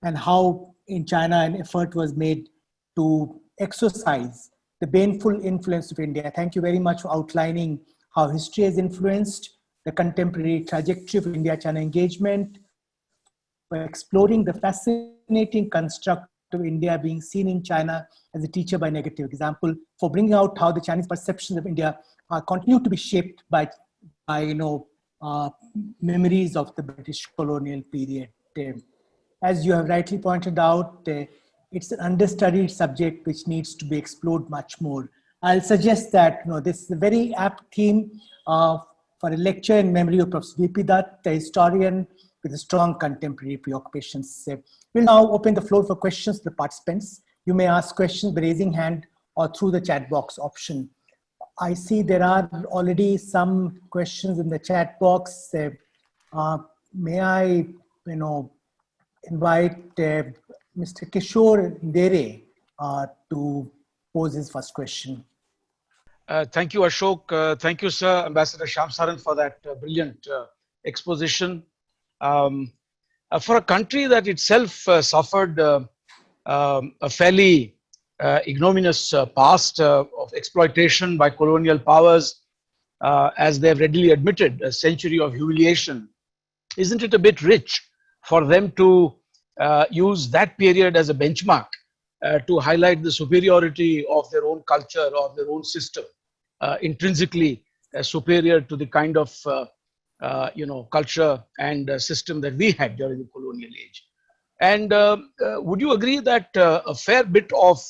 and how in China an effort was made to exorcise the baneful influence of India. Thank you very much for outlining how history has influenced the contemporary trajectory of India-China engagement, for exploring the fascinating construct of India being seen in China as a teacher by negative example, for bringing out how the Chinese perceptions of India continue to be shaped by memories of the British colonial period. As you have rightly pointed out, it's an understudied subject which needs to be explored much more. I'll suggest that this is a very apt theme for a lecture in memory of Professor VP Dutt, a historian with a strong contemporary preoccupations. We'll now open the floor for questions to the participants. You may ask questions by raising hand or through the chat box option. I see there are already some questions in the chat box. May I, invite Mr. Kishore Dere to pose his first question. Thank you, Ashok. Thank you, sir, Ambassador Shyam Saran, for that brilliant exposition. For a country that itself suffered a fairly ignominious past of exploitation by colonial powers, as they've readily admitted, a century of humiliation, isn't it a bit rich for them to use that period as a benchmark to highlight the superiority of their own culture or their own system, intrinsically superior to the kind of culture and system that we had during the colonial age? And would you agree that a fair bit of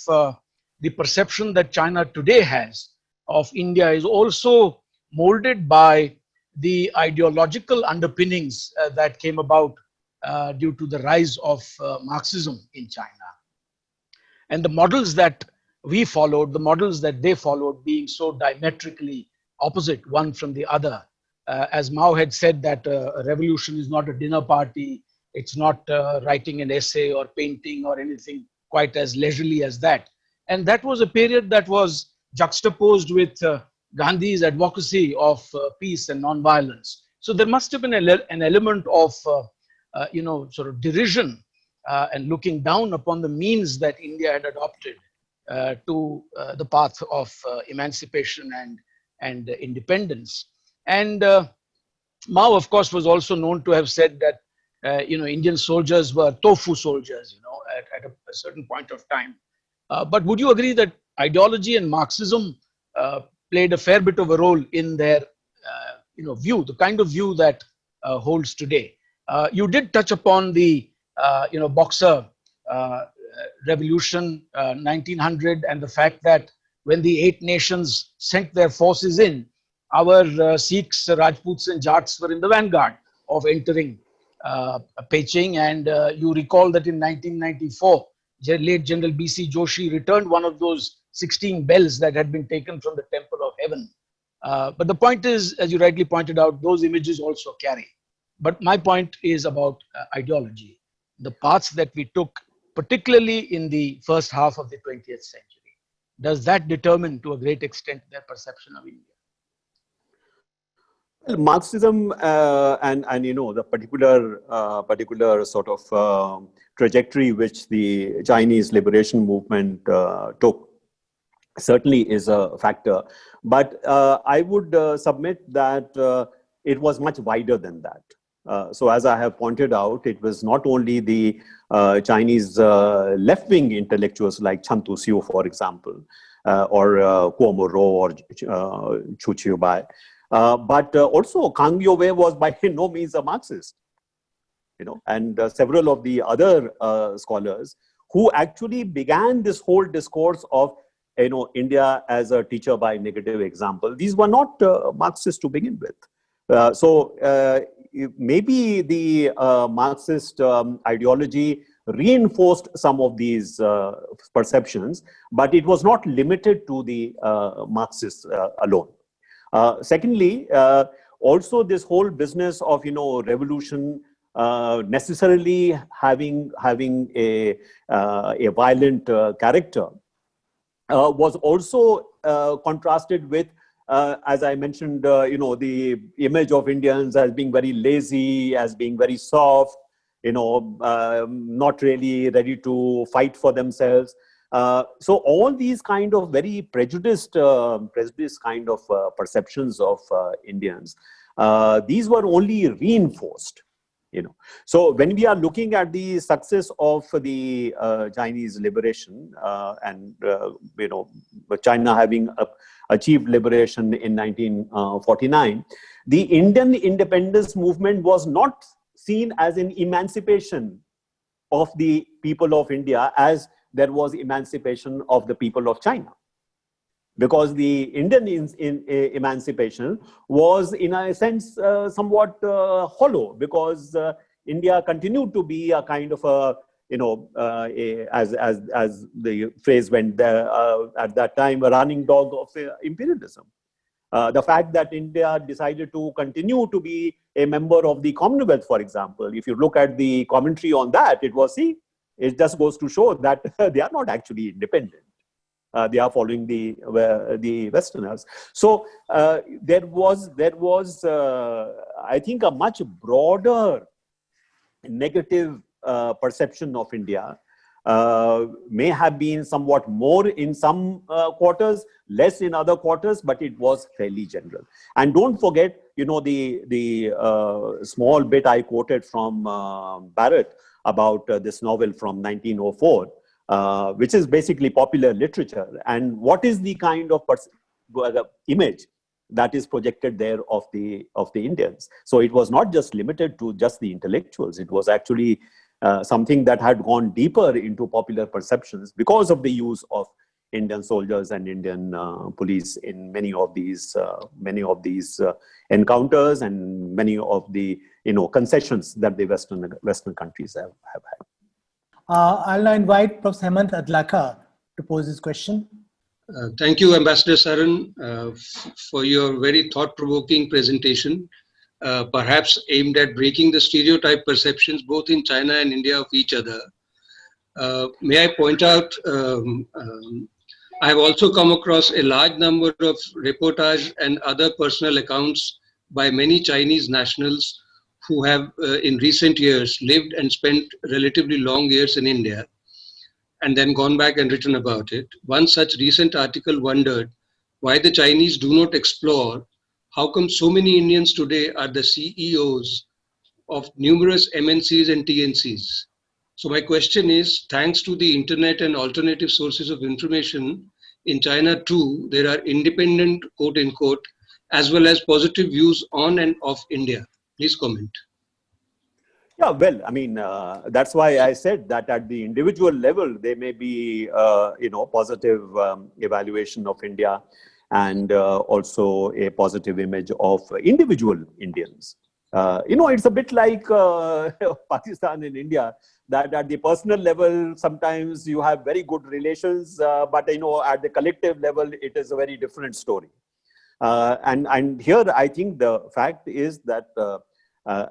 the perception that China today has of India is also molded by the ideological underpinnings that came about due to the rise of Marxism in China? And the models that we followed, the models that they followed, being so diametrically opposite one from the other. As Mao had said, that a revolution is not a dinner party, it's not writing an essay or painting or anything quite as leisurely as that. And that was a period that was juxtaposed with Gandhi's advocacy of peace and non-violence. So there must have been an element of, sort of derision and looking down upon the means that India had adopted to the path of emancipation and independence. And Mao, of course, was also known to have said that Indian soldiers were tofu soldiers, at a certain point of time. But would you agree that ideology and Marxism played a fair bit of a role in their view, the kind of view that holds today? You did touch upon the Boxer revolution, 1900, and the fact that when the 8 nations sent their forces in, our Sikhs, Rajputs and Jats were in the vanguard of entering Peking. And you recall that in 1994, late General B.C. Joshi returned one of those 16 bells that had been taken from the Temple of Heaven. But the point is, as you rightly pointed out, those images also carry. But my point is about ideology. The paths that we took, particularly in the first half of the 20th century, does that determine to a great extent their perception of India? Well, Marxism and the particular sort of trajectory which the Chinese liberation movement took certainly is a factor. But I would submit that it was much wider than that. So as I have pointed out, it was not only the Chinese left-wing intellectuals like Chan Tu-Siu, for example, or Kuo Mo Ro or Chu Chiu Bai, but also Kang Yo-wei was by no means a Marxist, and several of the other scholars who actually began this whole discourse of India as a teacher by negative example. These were not Marxists to begin with. So maybe the Marxist ideology reinforced some of these perceptions, but it was not limited to the Marxists alone. Secondly, also this whole business of revolution necessarily having a violent character was also contrasted with, as I mentioned, the image of Indians as being very lazy, as being very soft, not really ready to fight for themselves. So all these kind of very prejudiced kind of perceptions of Indians, these were only reinforced So when we are looking at the success of the Chinese liberation and China having achieved liberation in 1949, the Indian independence movement was not seen as an emancipation of the people of India as there was emancipation of the people of China. Because the Indian emancipation was, in a sense, somewhat hollow, because India continued to be a kind of a, as the phrase went there at that time, a running dog of imperialism. The fact that India decided to continue to be a member of the Commonwealth, for example, if you look at the commentary on that, it just goes to show that they are not actually independent. They are following the Westerners. So there was I think, a much broader negative perception of India. May have been somewhat more in some quarters, less in other quarters, but it was fairly general. And don't forget, the small bit I quoted from Barrett about this novel from 1904. Which is basically popular literature, and what is the kind of image that is projected there of the Indians. So it was not just limited to just the intellectuals. It was actually something that had gone deeper into popular perceptions because of the use of Indian soldiers and Indian police in many of these encounters and many of the concessions that the Western countries have had. I'll now invite Professor Hemant Adlakha to pose his question. Thank you, Ambassador Saran, for your very thought-provoking presentation, perhaps aimed at breaking the stereotype perceptions both in China and India of each other. May I point out, I have also come across a large number of reportage and other personal accounts by many Chinese nationals who have in recent years lived and spent relatively long years in India and then gone back and written about it. One such recent article wondered why the Chinese do not explore how come so many Indians today are the CEOs of numerous MNCs and TNCs. So my question is, thanks to the internet and alternative sources of information, in China too, there are independent, quote unquote, as well as positive views on and of India. Please comment. Yeah, well, I mean, that's why I said that at the individual level, there may be, positive evaluation of India and also a positive image of individual Indians. It's a bit like Pakistan and India, that at the personal level, sometimes you have very good relations, but, at the collective level, it is a very different story. And here, I think the fact is that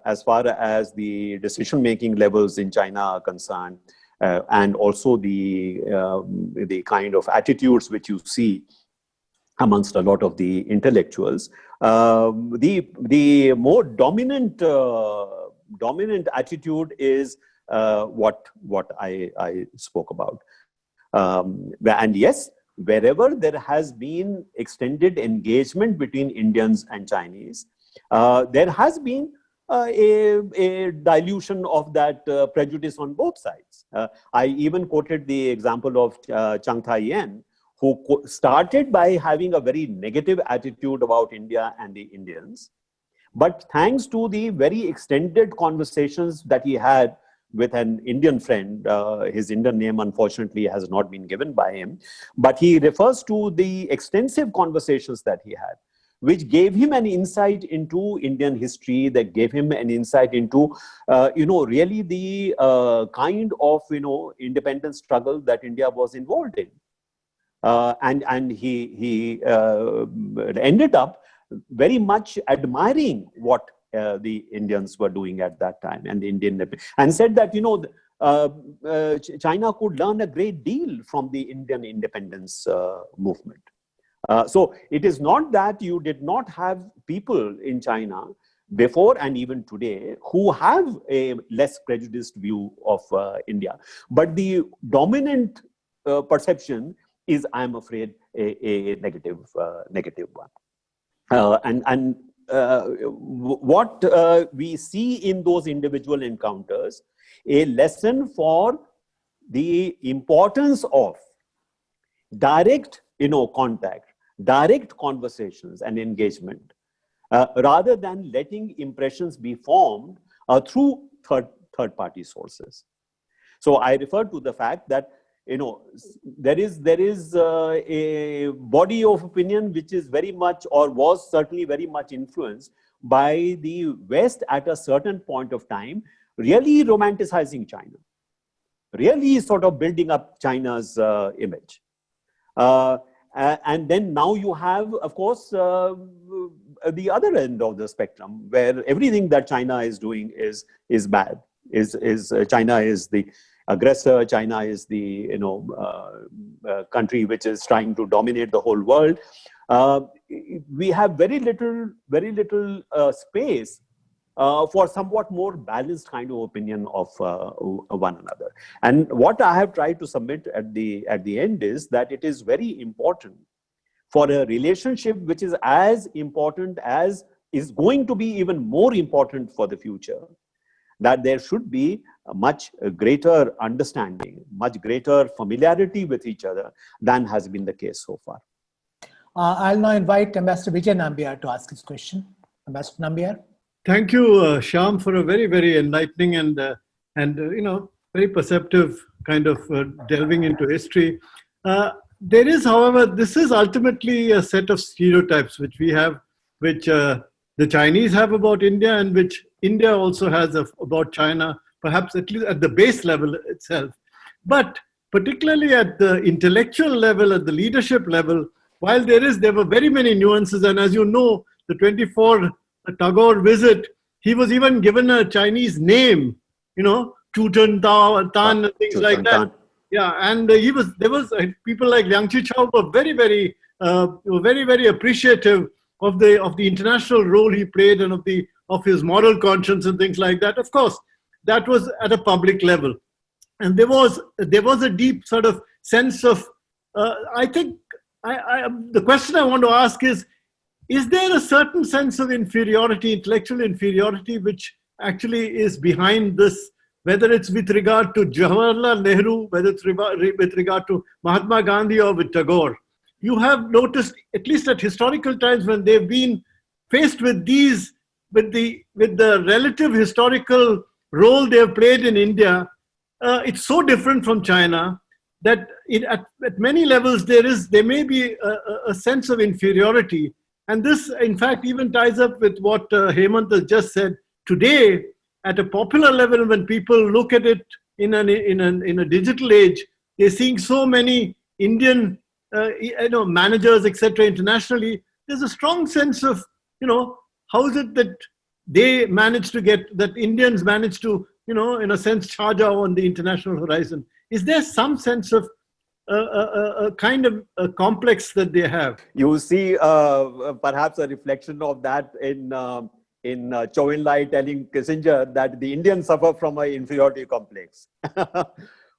as far as the decision-making levels in China are concerned, and also the kind of attitudes which you see amongst a lot of the intellectuals, the more dominant attitude is what I spoke about. And yes, wherever there has been extended engagement between Indians and Chinese, there has been a dilution of that prejudice on both sides. I even quoted the example of Chiang Tai-yen, who started by having a very negative attitude about India and the Indians. But thanks to the very extended conversations that he had with an Indian friend, his Indian name unfortunately has not been given by him, but he refers to the extensive conversations that he had, which gave him an insight into Indian history, that gave him an insight into, really the kind of, independence struggle that India was involved in. And he ended up very much admiring what the Indians were doing at that time, and the Indian, and said that, China could learn a great deal from the Indian independence movement. So it is not that you did not have people in China before and even today who have a less prejudiced view of India. But the dominant perception is, I am afraid, a negative one. And what we see in those individual encounters, a lesson for the importance of direct, contact, direct conversations and engagement, rather than letting impressions be formed through third-party sources. So I refer to the fact that there is a body of opinion which is very much, or was certainly very much, influenced by the West at a certain point of time, really romanticizing China, really sort of building up China's image. And then now you have, of course, the other end of the spectrum, where everything that China is doing is bad. China is the aggressor. China is the country which is trying to dominate the whole world. We have very little space for somewhat more balanced kind of opinion of one another. And what I have tried to submit at the end is that it is very important for a relationship which is as important as is going to be even more important for the future, that there should be a much greater understanding, much greater familiarity with each other than has been the case so far. I'll now invite Ambassador Vijay Nambiar to ask his question. Ambassador Nambiar. Thank you, Shyam, for a very, very enlightening and very perceptive kind of delving into history. There is, however, this is ultimately a set of stereotypes which we have, which the Chinese have about India, and which India also has about China, perhaps at least at the base level itself. But particularly at the intellectual level, at the leadership level, while there were very many nuances, and as you know, the 24 Tagore visit, he was even given a Chinese name, Chutan Tan, and things like that. Yeah, and there was people like Liang Chichao were very, very appreciative of the international role he played and of his moral conscience and things like that. Of course, that was at a public level, and there was a deep sort of sense of. I think the question I want to ask is there a certain sense of inferiority, intellectual inferiority, which actually is behind this? Whether it's with regard to Jawaharlal Nehru, whether it's with regard to Mahatma Gandhi or with Tagore, you have noticed, at least at historical times when they've been faced with these, with the relative historical role they have played in India, it's so different from China that at many levels there may be a sense of inferiority, and this, in fact, even ties up with what Hemant has just said. Today, at a popular level, when people look at it in a digital age, they're seeing so many Indian managers, etc. internationally. There's a strong sense of how is it that they managed to get, that Indians managed to in a sense charge out on the international horizon. Is there some sense of a kind of a complex that they have? You see perhaps a reflection of that in Chou En-lai telling Kissinger that the Indians suffer from an inferiority complex.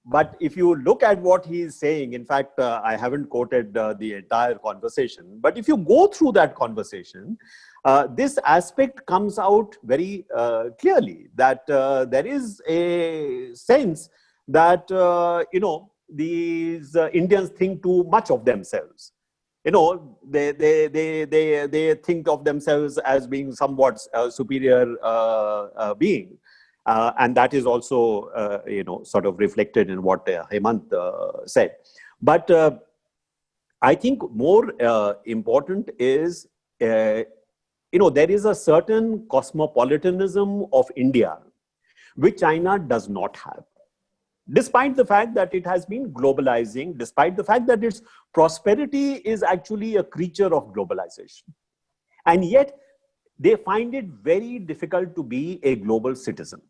But if you look at what he is saying, in fact, I haven't quoted the entire conversation, but if you go through that conversation, this aspect comes out very clearly, that there is a sense that, these Indians think too much of themselves. They think of themselves as being somewhat superior being. And that is also, sort of reflected in what Hemant said. But I think more important is, there is a certain cosmopolitanism of India, which China does not have. Despite the fact that it has been globalizing, despite the fact that its prosperity is actually a creature of globalization. And yet, they find it very difficult to be a global citizen.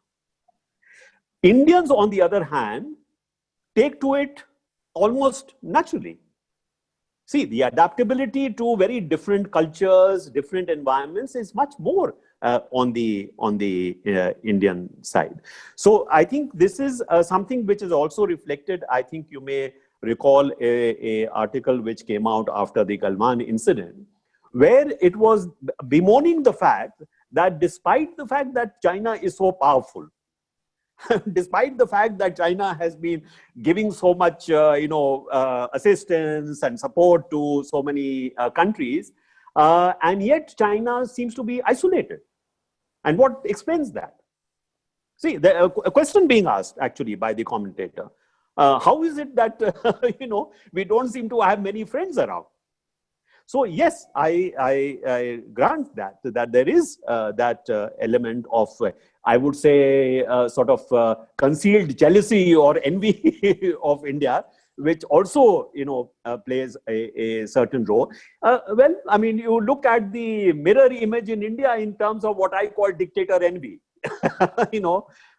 Indians, on the other hand, take to it almost naturally. See, the adaptability to very different cultures, different environments is much more on the Indian side. So I think this is something which is also reflected. I think you may recall a article which came out after the Galwan incident, where it was bemoaning the fact that despite the fact that China is so powerful, despite the fact that China has been giving so much, assistance and support to so many countries, and yet China seems to be isolated. And what explains that? See, a question being asked actually by the commentator: how is it that we don't seem to have many friends around? So yes, I grant that there is that element of, I would say, sort of concealed jealousy or envy of India, which also, plays a certain role. Well, I mean, you look at the mirror image in India in terms of what I call dictator envy.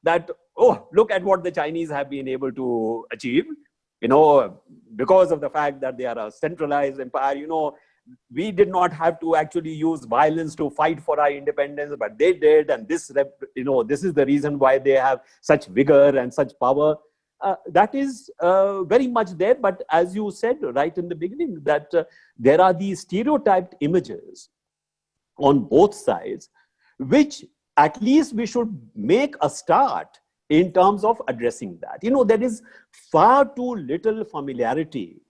That, oh, look at what the Chinese have been able to achieve, because of the fact that they are a centralized empire. We did not have to actually use violence to fight for our independence, but they did. And this is the reason why they have such vigor and such power. That is very much there. But as you said right in the beginning, that there are these stereotyped images on both sides, which at least we should make a start in terms of addressing that. There is far too little familiarity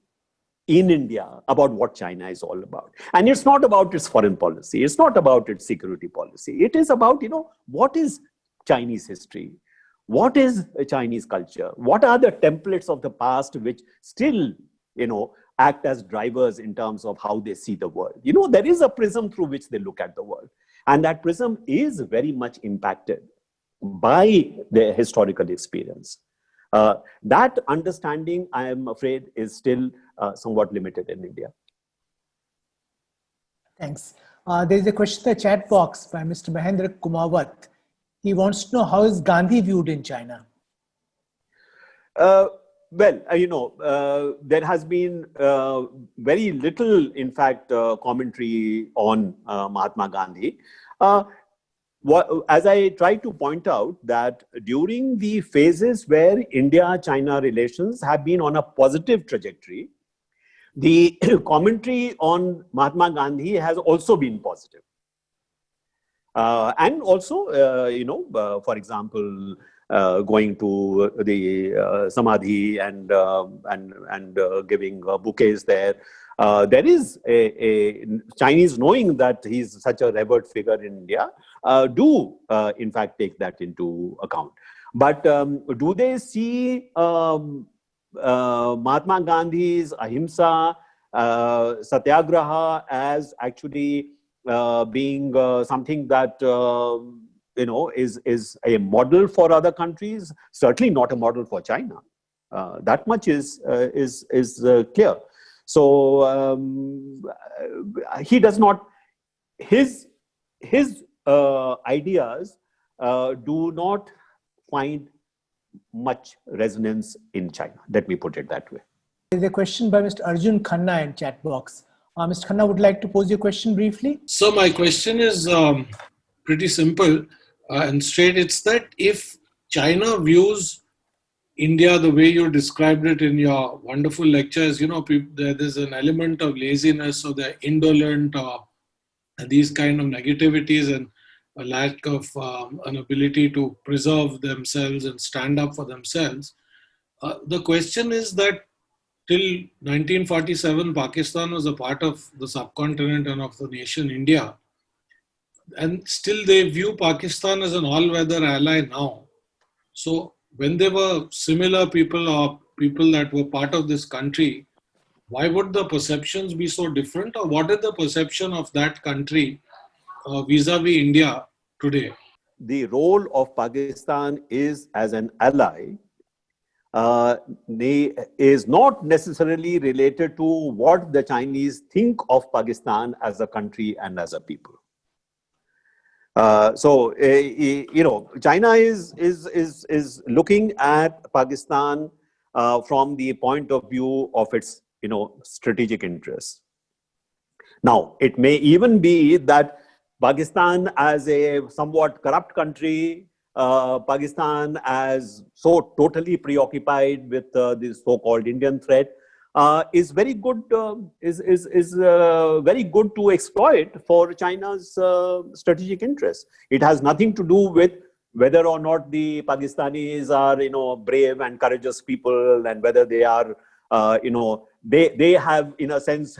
in India about what China is all about. And it's not about its foreign policy. It's not about its security policy. It is about, what is Chinese history? What is Chinese culture? What are the templates of the past which still, act as drivers in terms of how they see the world? There is a prism through which they look at the world. And that prism is very much impacted by their historical experience. That understanding, I am afraid, is still somewhat limited in India. Thanks. There is a question in the chat box by Mr. Mahendra Kumawat. He wants to know, how is Gandhi viewed in China? There has been very little, in fact, commentary on Mahatma Gandhi. As I tried to point out, that during the phases where India-China relations have been on a positive trajectory, the commentary on Mahatma Gandhi has also been positive. And also, for example, going to the Samadhi and giving bouquets there. There is a Chinese, knowing that he's such a revered figure in India, do in fact take that into account. But do they see Mahatma Gandhi's ahimsa, satyagraha as actually being something that is a model for other countries? Certainly not a model for China. That much is clear. So he does not, his ideas do not find much resonance in China. Let me put it that way. There's a question by Mr. Arjun Khanna in chat box. Mr. Khanna, would like to pose your question briefly? So my question is pretty simple and straight. It's that if China views India the way you described it in your wonderful lectures, there's an element of laziness, or they're indolent, or these kind of negativities, and a lack of an ability to preserve themselves and stand up for themselves. The question is that till 1947, Pakistan was a part of the subcontinent and of the nation India. And still they view Pakistan as an all-weather ally now. So when there were similar people or people that were part of this country, why would the perceptions be so different? Or what is the perception of that country vis-a-vis India today? The role of Pakistan is as an ally is not necessarily related to what the Chinese think of Pakistan as a country and as a people. China is looking at Pakistan from the point of view of its strategic interests. Now, it may even be that Pakistan as a somewhat corrupt country, Pakistan as so totally preoccupied with this so-called Indian threat, is very good. Is very good to exploit for China's strategic interests. It has nothing to do with whether or not the Pakistanis are, brave and courageous people, and whether they are, they have, in a sense,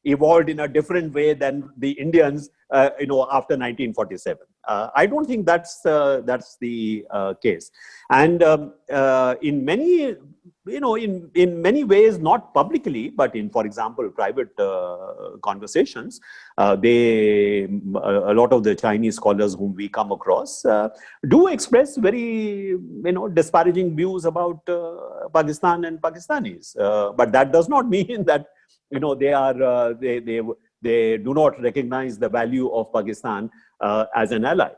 evolved in a different way than the Indians, after 1947. I don't think that's the case. And in many, in many ways, not publicly, but in, for example, private conversations, a lot of the Chinese scholars whom we come across do express very, disparaging views about Pakistan and Pakistanis. But that does not mean that, they are they do not recognize the value of Pakistan as an ally.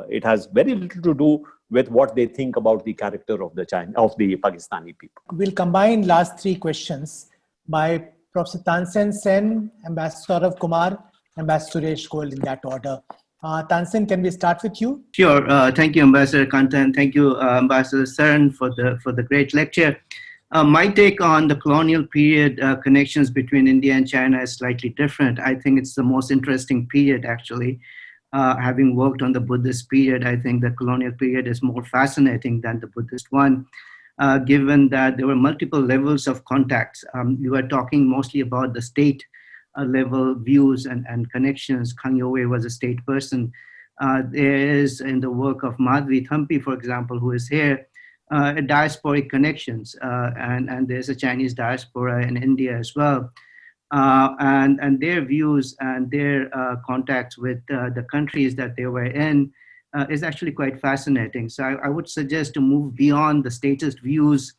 It has very little to do with what they think about the character of the Pakistani people. We'll combine last three questions by Professor Tansen Sen, Ambassador Saurav Kumar, Ambassador Suresh Goel, in that order. Tansen, can we start with you? Sure. Thank you, Ambassador Kanta, and thank you, Ambassador Saran, for the great lecture. My take on the colonial period connections between India and China is slightly different. I think it's the most interesting period, actually. Having worked on the Buddhist period, I think the colonial period is more fascinating than the Buddhist one, given that there were multiple levels of contacts. You were talking mostly about the state level views and connections. Kang Youwei was a state person. There is, in the work of Madhvi Thampi, for example, who is here, diasporic connections, and there's a Chinese diaspora in India as well. And their views and their contacts with the countries that they were in is actually quite fascinating. So I would suggest to move beyond the statist views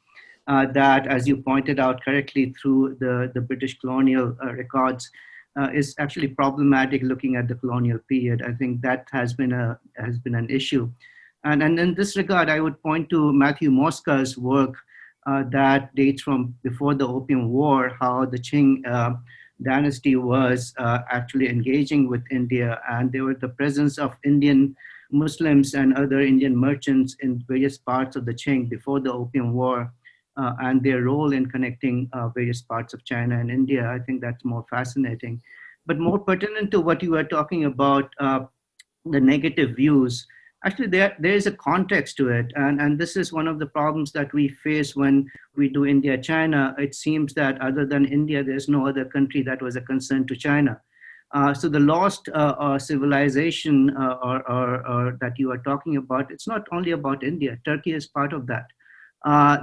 that, as you pointed out correctly through the British colonial records, is actually problematic looking at the colonial period. I think that has been an issue. And in this regard, I would point to Matthew Mosca's work that dates from before the Opium War, how the Qing dynasty was actually engaging with India, and there were the presence of Indian Muslims and other Indian merchants in various parts of the Qing before the Opium War, and their role in connecting various parts of China and India. I think that's more fascinating. But more pertinent to what you were talking about, the negative views, actually, there is a context to it. And this is one of the problems that we face when we do India-China. It seems that other than India, there's no other country that was a concern to China. So the lost civilization or that you are talking about, it's not only about India. Turkey is part of that.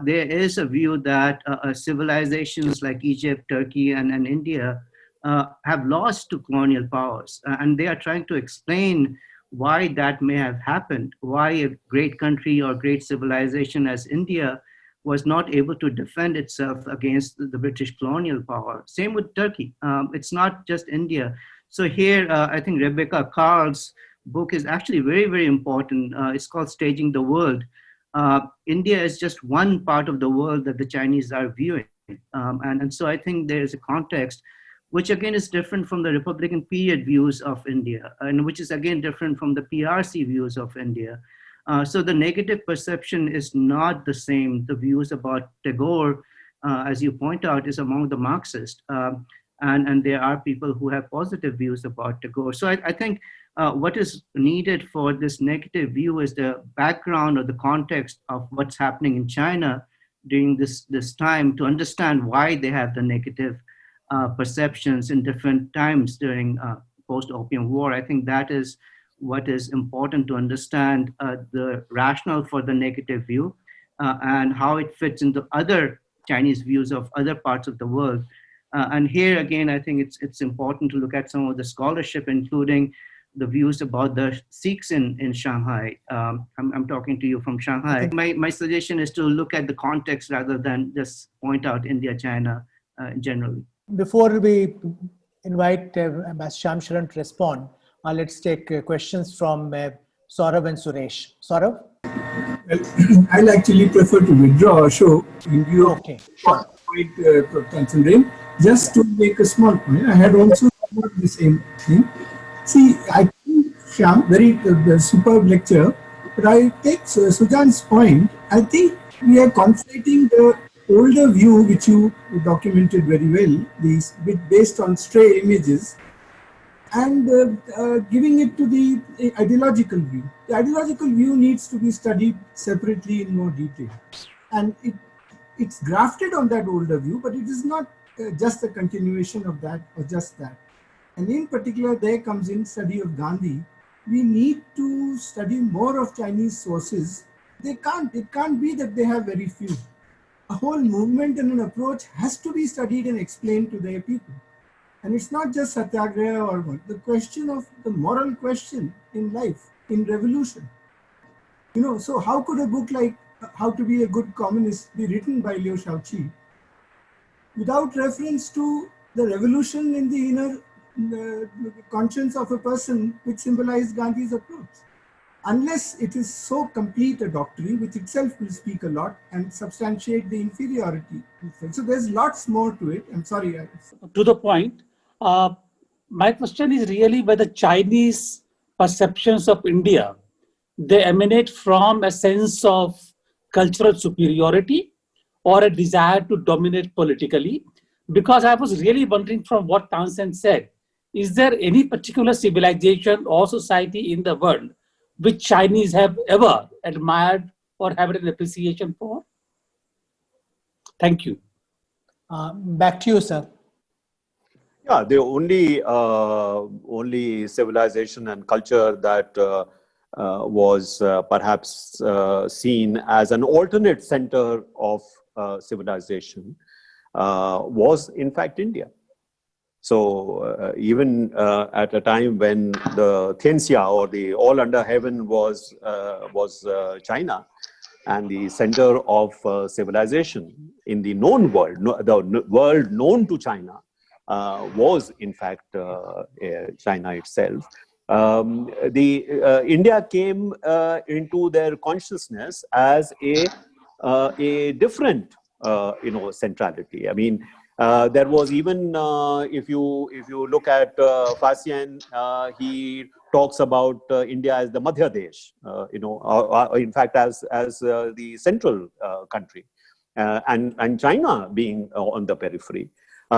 There is a view that civilizations like Egypt, Turkey, and India have lost to colonial powers. And they are trying to explain why that may have happened, why a great country or great civilization as India was not able to defend itself against the British colonial power. Same with Turkey. It's not just India. So here, I think Rebecca Carl's book is actually very, very important. It's called Staging the World. India is just one part of the world that the Chinese are viewing. And so I think there is a context which again is different from the Republican period views of India, and which is again different from the PRC views of India. So the negative perception is not the same. The views about Tagore, as you point out, is among the Marxists. And there are people who have positive views about Tagore. So I think what is needed for this negative view is the background or the context of what's happening in China during this time to understand why they have the negative perceptions in different times during post-Opium War. I think that is what is important to understand the rationale for the negative view and how it fits into other Chinese views of other parts of the world. And here again, I think it's important to look at some of the scholarship, including the views about the Sikhs in Shanghai. I'm talking to you from Shanghai. My suggestion is to look at the context rather than just point out India, China generally. Before we invite Ambassador Shyam Saran to respond, let's take questions from Saurav and Suresh. Saurav? Well, I'll actually prefer to withdraw, so in view of considering, just to make a small point, I had also thought the same thing. See, I think Shyam, very superb lecture, but I take Sujan's point. I think we are conflating the older view, which you documented very well, these based on stray images, and giving it to the ideological view. The ideological view needs to be studied separately in more detail. And it's grafted on that older view, but it is not just a continuation of that or just that. And in particular, there comes in study of Gandhi. We need to study more of Chinese sources. It can't be that they have very few. A whole movement and an approach has to be studied and explained to their people. And it's not just satyagraha or what, the question of the moral question in life, in revolution. So how could a book like How to Be a Good Communist be written by Liu Shaoqi without reference to the revolution in the inner conscience of a person which symbolized Gandhi's approach? Unless it is so complete a doctrine, which itself will speak a lot and substantiate the inferiority. So there's lots more to it. I'm sorry. To the point, my question is really whether Chinese perceptions of India, they emanate from a sense of cultural superiority or a desire to dominate politically. Because I was really wondering from what Townsend said, is there any particular civilization or society in the world which Chinese have ever admired or have an appreciation for? Thank you. Back to you, sir. Yeah, the only civilization and culture that was perhaps seen as an alternate center of civilization was in fact India. So even at a time when the Tianxia or the all under heaven was China, and the center of civilization in the known world, the world known to China, was in fact China itself. India came into their consciousness as a different centrality. I mean, there was even if you look at Fascian, he talks about India as the Madhya Desh, in fact as the central country, and China being on the periphery.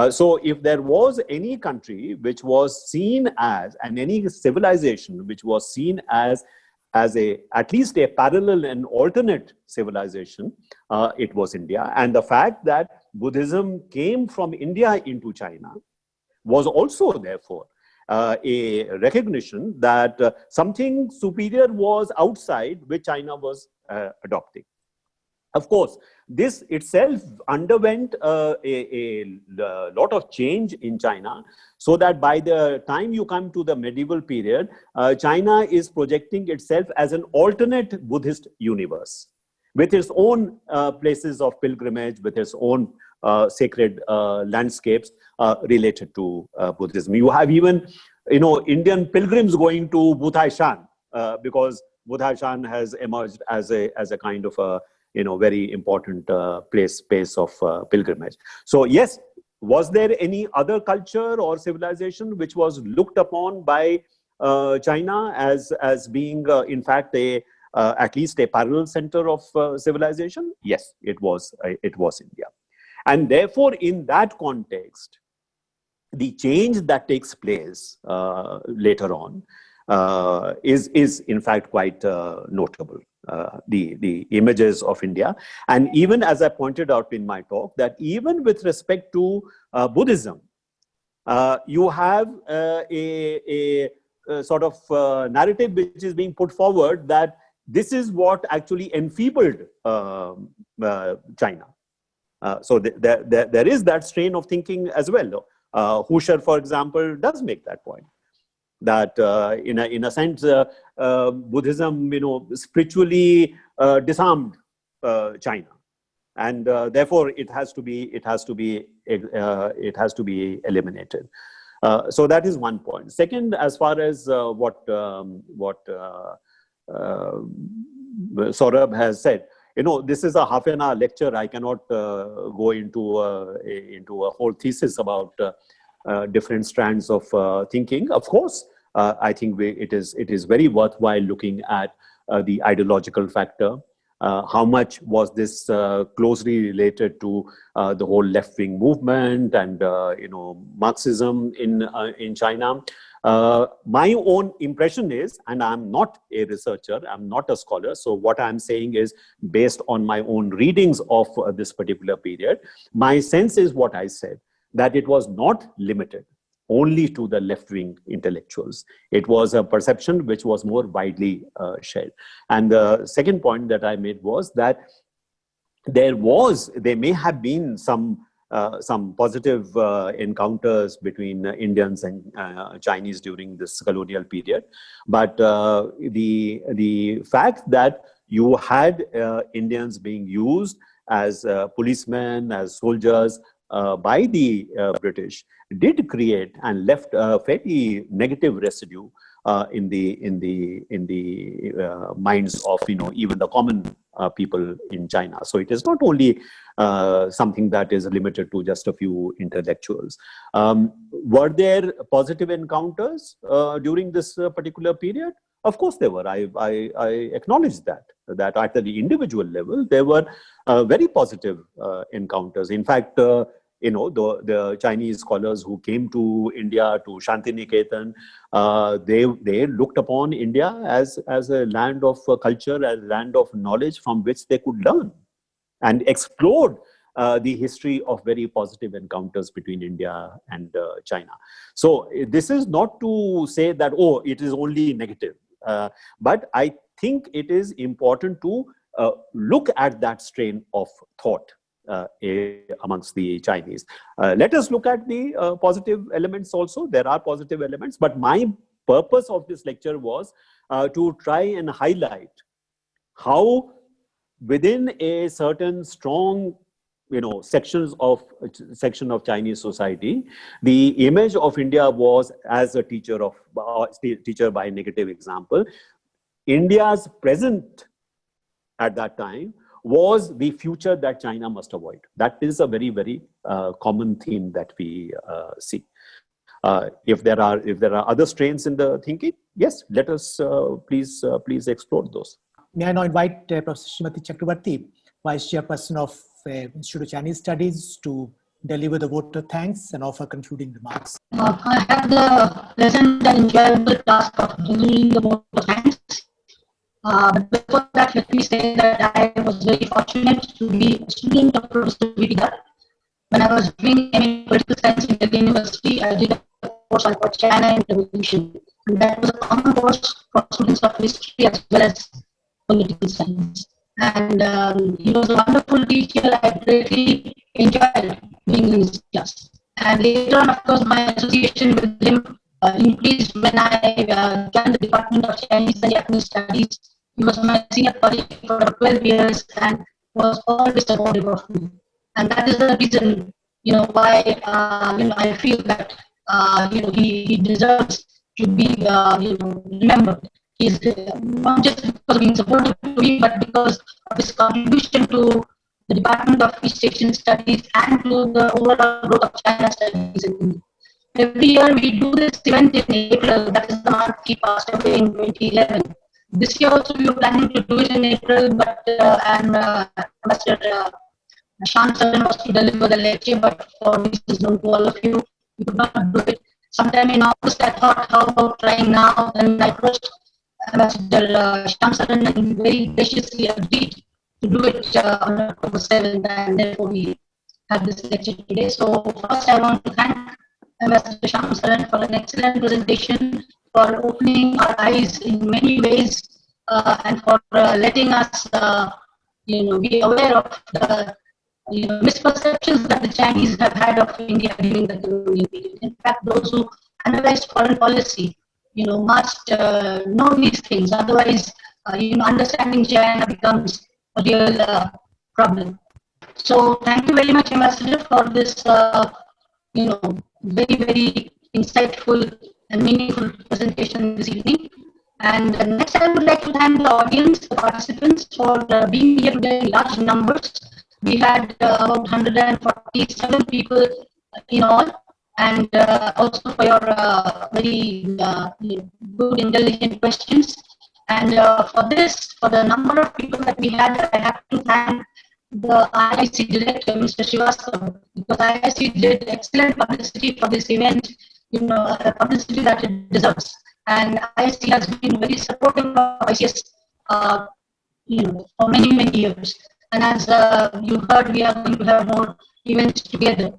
So if there was any country which was seen as, and any civilization which was seen as at least a parallel and alternate civilization, it was India. And the fact that Buddhism came from India into China was also therefore a recognition that something superior was outside which China was adopting. Of course, this itself underwent a lot of change in China, so that by the time you come to the medieval period, China is projecting itself as an alternate Buddhist universe, with its own places of pilgrimage, with its own sacred landscapes related to Buddhism. You have even, Indian pilgrims going to Buthai Shan because Buthai Shan has emerged as a kind of a very important space of pilgrimage. So yes, was there any other culture or civilization which was looked upon by China as being in fact at least a parallel center of civilization? Yes, it was India. And therefore, in that context, the change that takes place later on is in fact quite notable. The images of India, and even as I pointed out in my talk, that even with respect to Buddhism, you have a sort of narrative which is being put forward that this is what actually enfeebled China. So there is that strain of thinking as well. Husserl, for example, does make that point, that in a sense Buddhism spiritually disarmed China, and therefore it has to be eliminated. So that is one point. Second, as far as what Saurabh has said, this is a half an hour lecture. I cannot go into a whole thesis about different strands of thinking. Of course, I think it is very worthwhile looking at the ideological factor, How much was this closely related to the whole left-wing movement and Marxism in China? My own impression is, and I'm not a researcher, I'm not a scholar, so what I'm saying is based on my own readings of this particular period. My sense is what I said, that it was not limited only to the left-wing intellectuals. It was a perception which was more widely shared. And the second point that I made was that there may have been some positive encounters between Indians and Chinese during this colonial period. But the fact that you had Indians being used as policemen, as soldiers by the British did create and left a fairly negative residue in the minds of even the common people in China. So it is not only something that is limited to just a few intellectuals. Were there positive encounters during this particular period? Of course there were. I acknowledge that at the individual level, there were very positive encounters. In fact, the Chinese scholars who came to India, to Shantiniketan, they looked upon India as a land of culture, as a land of knowledge from which they could learn, and explored the history of very positive encounters between India and China. So this is not to say that, oh, it is only negative. But I think it is important to look at that strain of thought amongst the Chinese. Let us look at the positive elements also. There are positive elements, but my purpose of this lecture was to try and highlight how within a certain strong section of Chinese society, the image of India was as a teacher by negative example. India's present at that time was the future that China must avoid. That is a very, very common theme that we see. If there are other strains in the thinking, yes, let us please explore those. May I now invite Professor Srimati Chakrabarti, Vice Chairperson of Institute of Chinese Studies, to deliver the vote of thanks and offer concluding remarks. I had the pleasant and enjoyable task of delivering the vote of thanks. But before that, let me say that I was very fortunate to be a student of Professor VP Dutt. When I was doing MA Political Science in Delhi University, I did a course on China and Revolution. And that was a common course for students of history as well as political science. And he was a wonderful teacher. I greatly enjoyed being in his class. And later on, of course, my association with him increased when I joined the Department of Chinese and Japanese Studies. He was my senior colleague for 12 years and was always supportive of me. And that is the reason, why I feel that he deserves to be remembered. He's not just because of being supportive to me, but because of his contribution to the Department of East Asian Studies and to the overall growth of China studies in India. Every year we do this event in April. That is the month he passed away in 2011. This year also we were planning to do it in April, but Ambassador Shyam Saran was to deliver the lecture, but for reasons known to all of you, we could not do it. Sometime in August, I thought, how about trying now? And I approached Ambassador Shyam Saran and very graciously agreed to do it on October 7th, and therefore we have this lecture today. So first I want to thank Ambassador Shyam Saran for an excellent presentation, for opening our eyes in many ways, and for letting us be aware of the misperceptions that the Chinese have had of India during the colonial period. In fact, those who analyze foreign policy, must know these things. Otherwise, understanding China becomes a real problem. So, thank you very much, Ambassador, for this, very, very insightful and meaningful presentation this evening. And next, I would like to thank the audience, the participants, for being here today in large numbers. We had about 147 people in all, and also for your very good, intelligent questions. And for the number of people that we had, I have to thank the IIC director, Mr. Srivastava, because IIC did excellent publicity for this event, publicity that it deserves. And IIC has been very supportive of ICS, for many, many years. And as you heard, we are going to have more events together.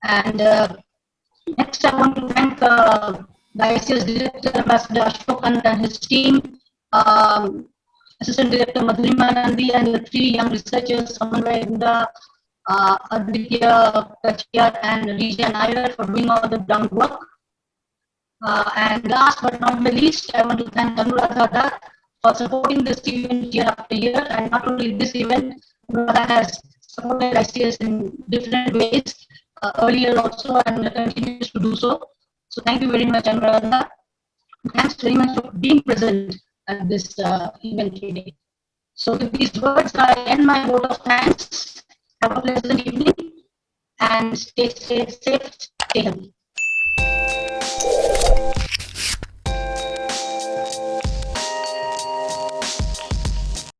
And next, I want to thank the ICS Director, Ambassador Ashokan and his team, Assistant Director Madhurima Nandi, and the 3 young researchers, Samanvay Inda, Aditya Kachiyar, and Rija Nair, for doing all the groundwork. And last but not the least, I want to thank Anuradha Dutt for supporting this event year after year. And not only this event, Anuradha has supported ICS in different ways earlier also, and continues to do so. So thank you very much, Anuradha. Thanks very much for being present at this event today. So with these words, I end my vote of thanks. Have a pleasant evening and stay safe, stay healthy.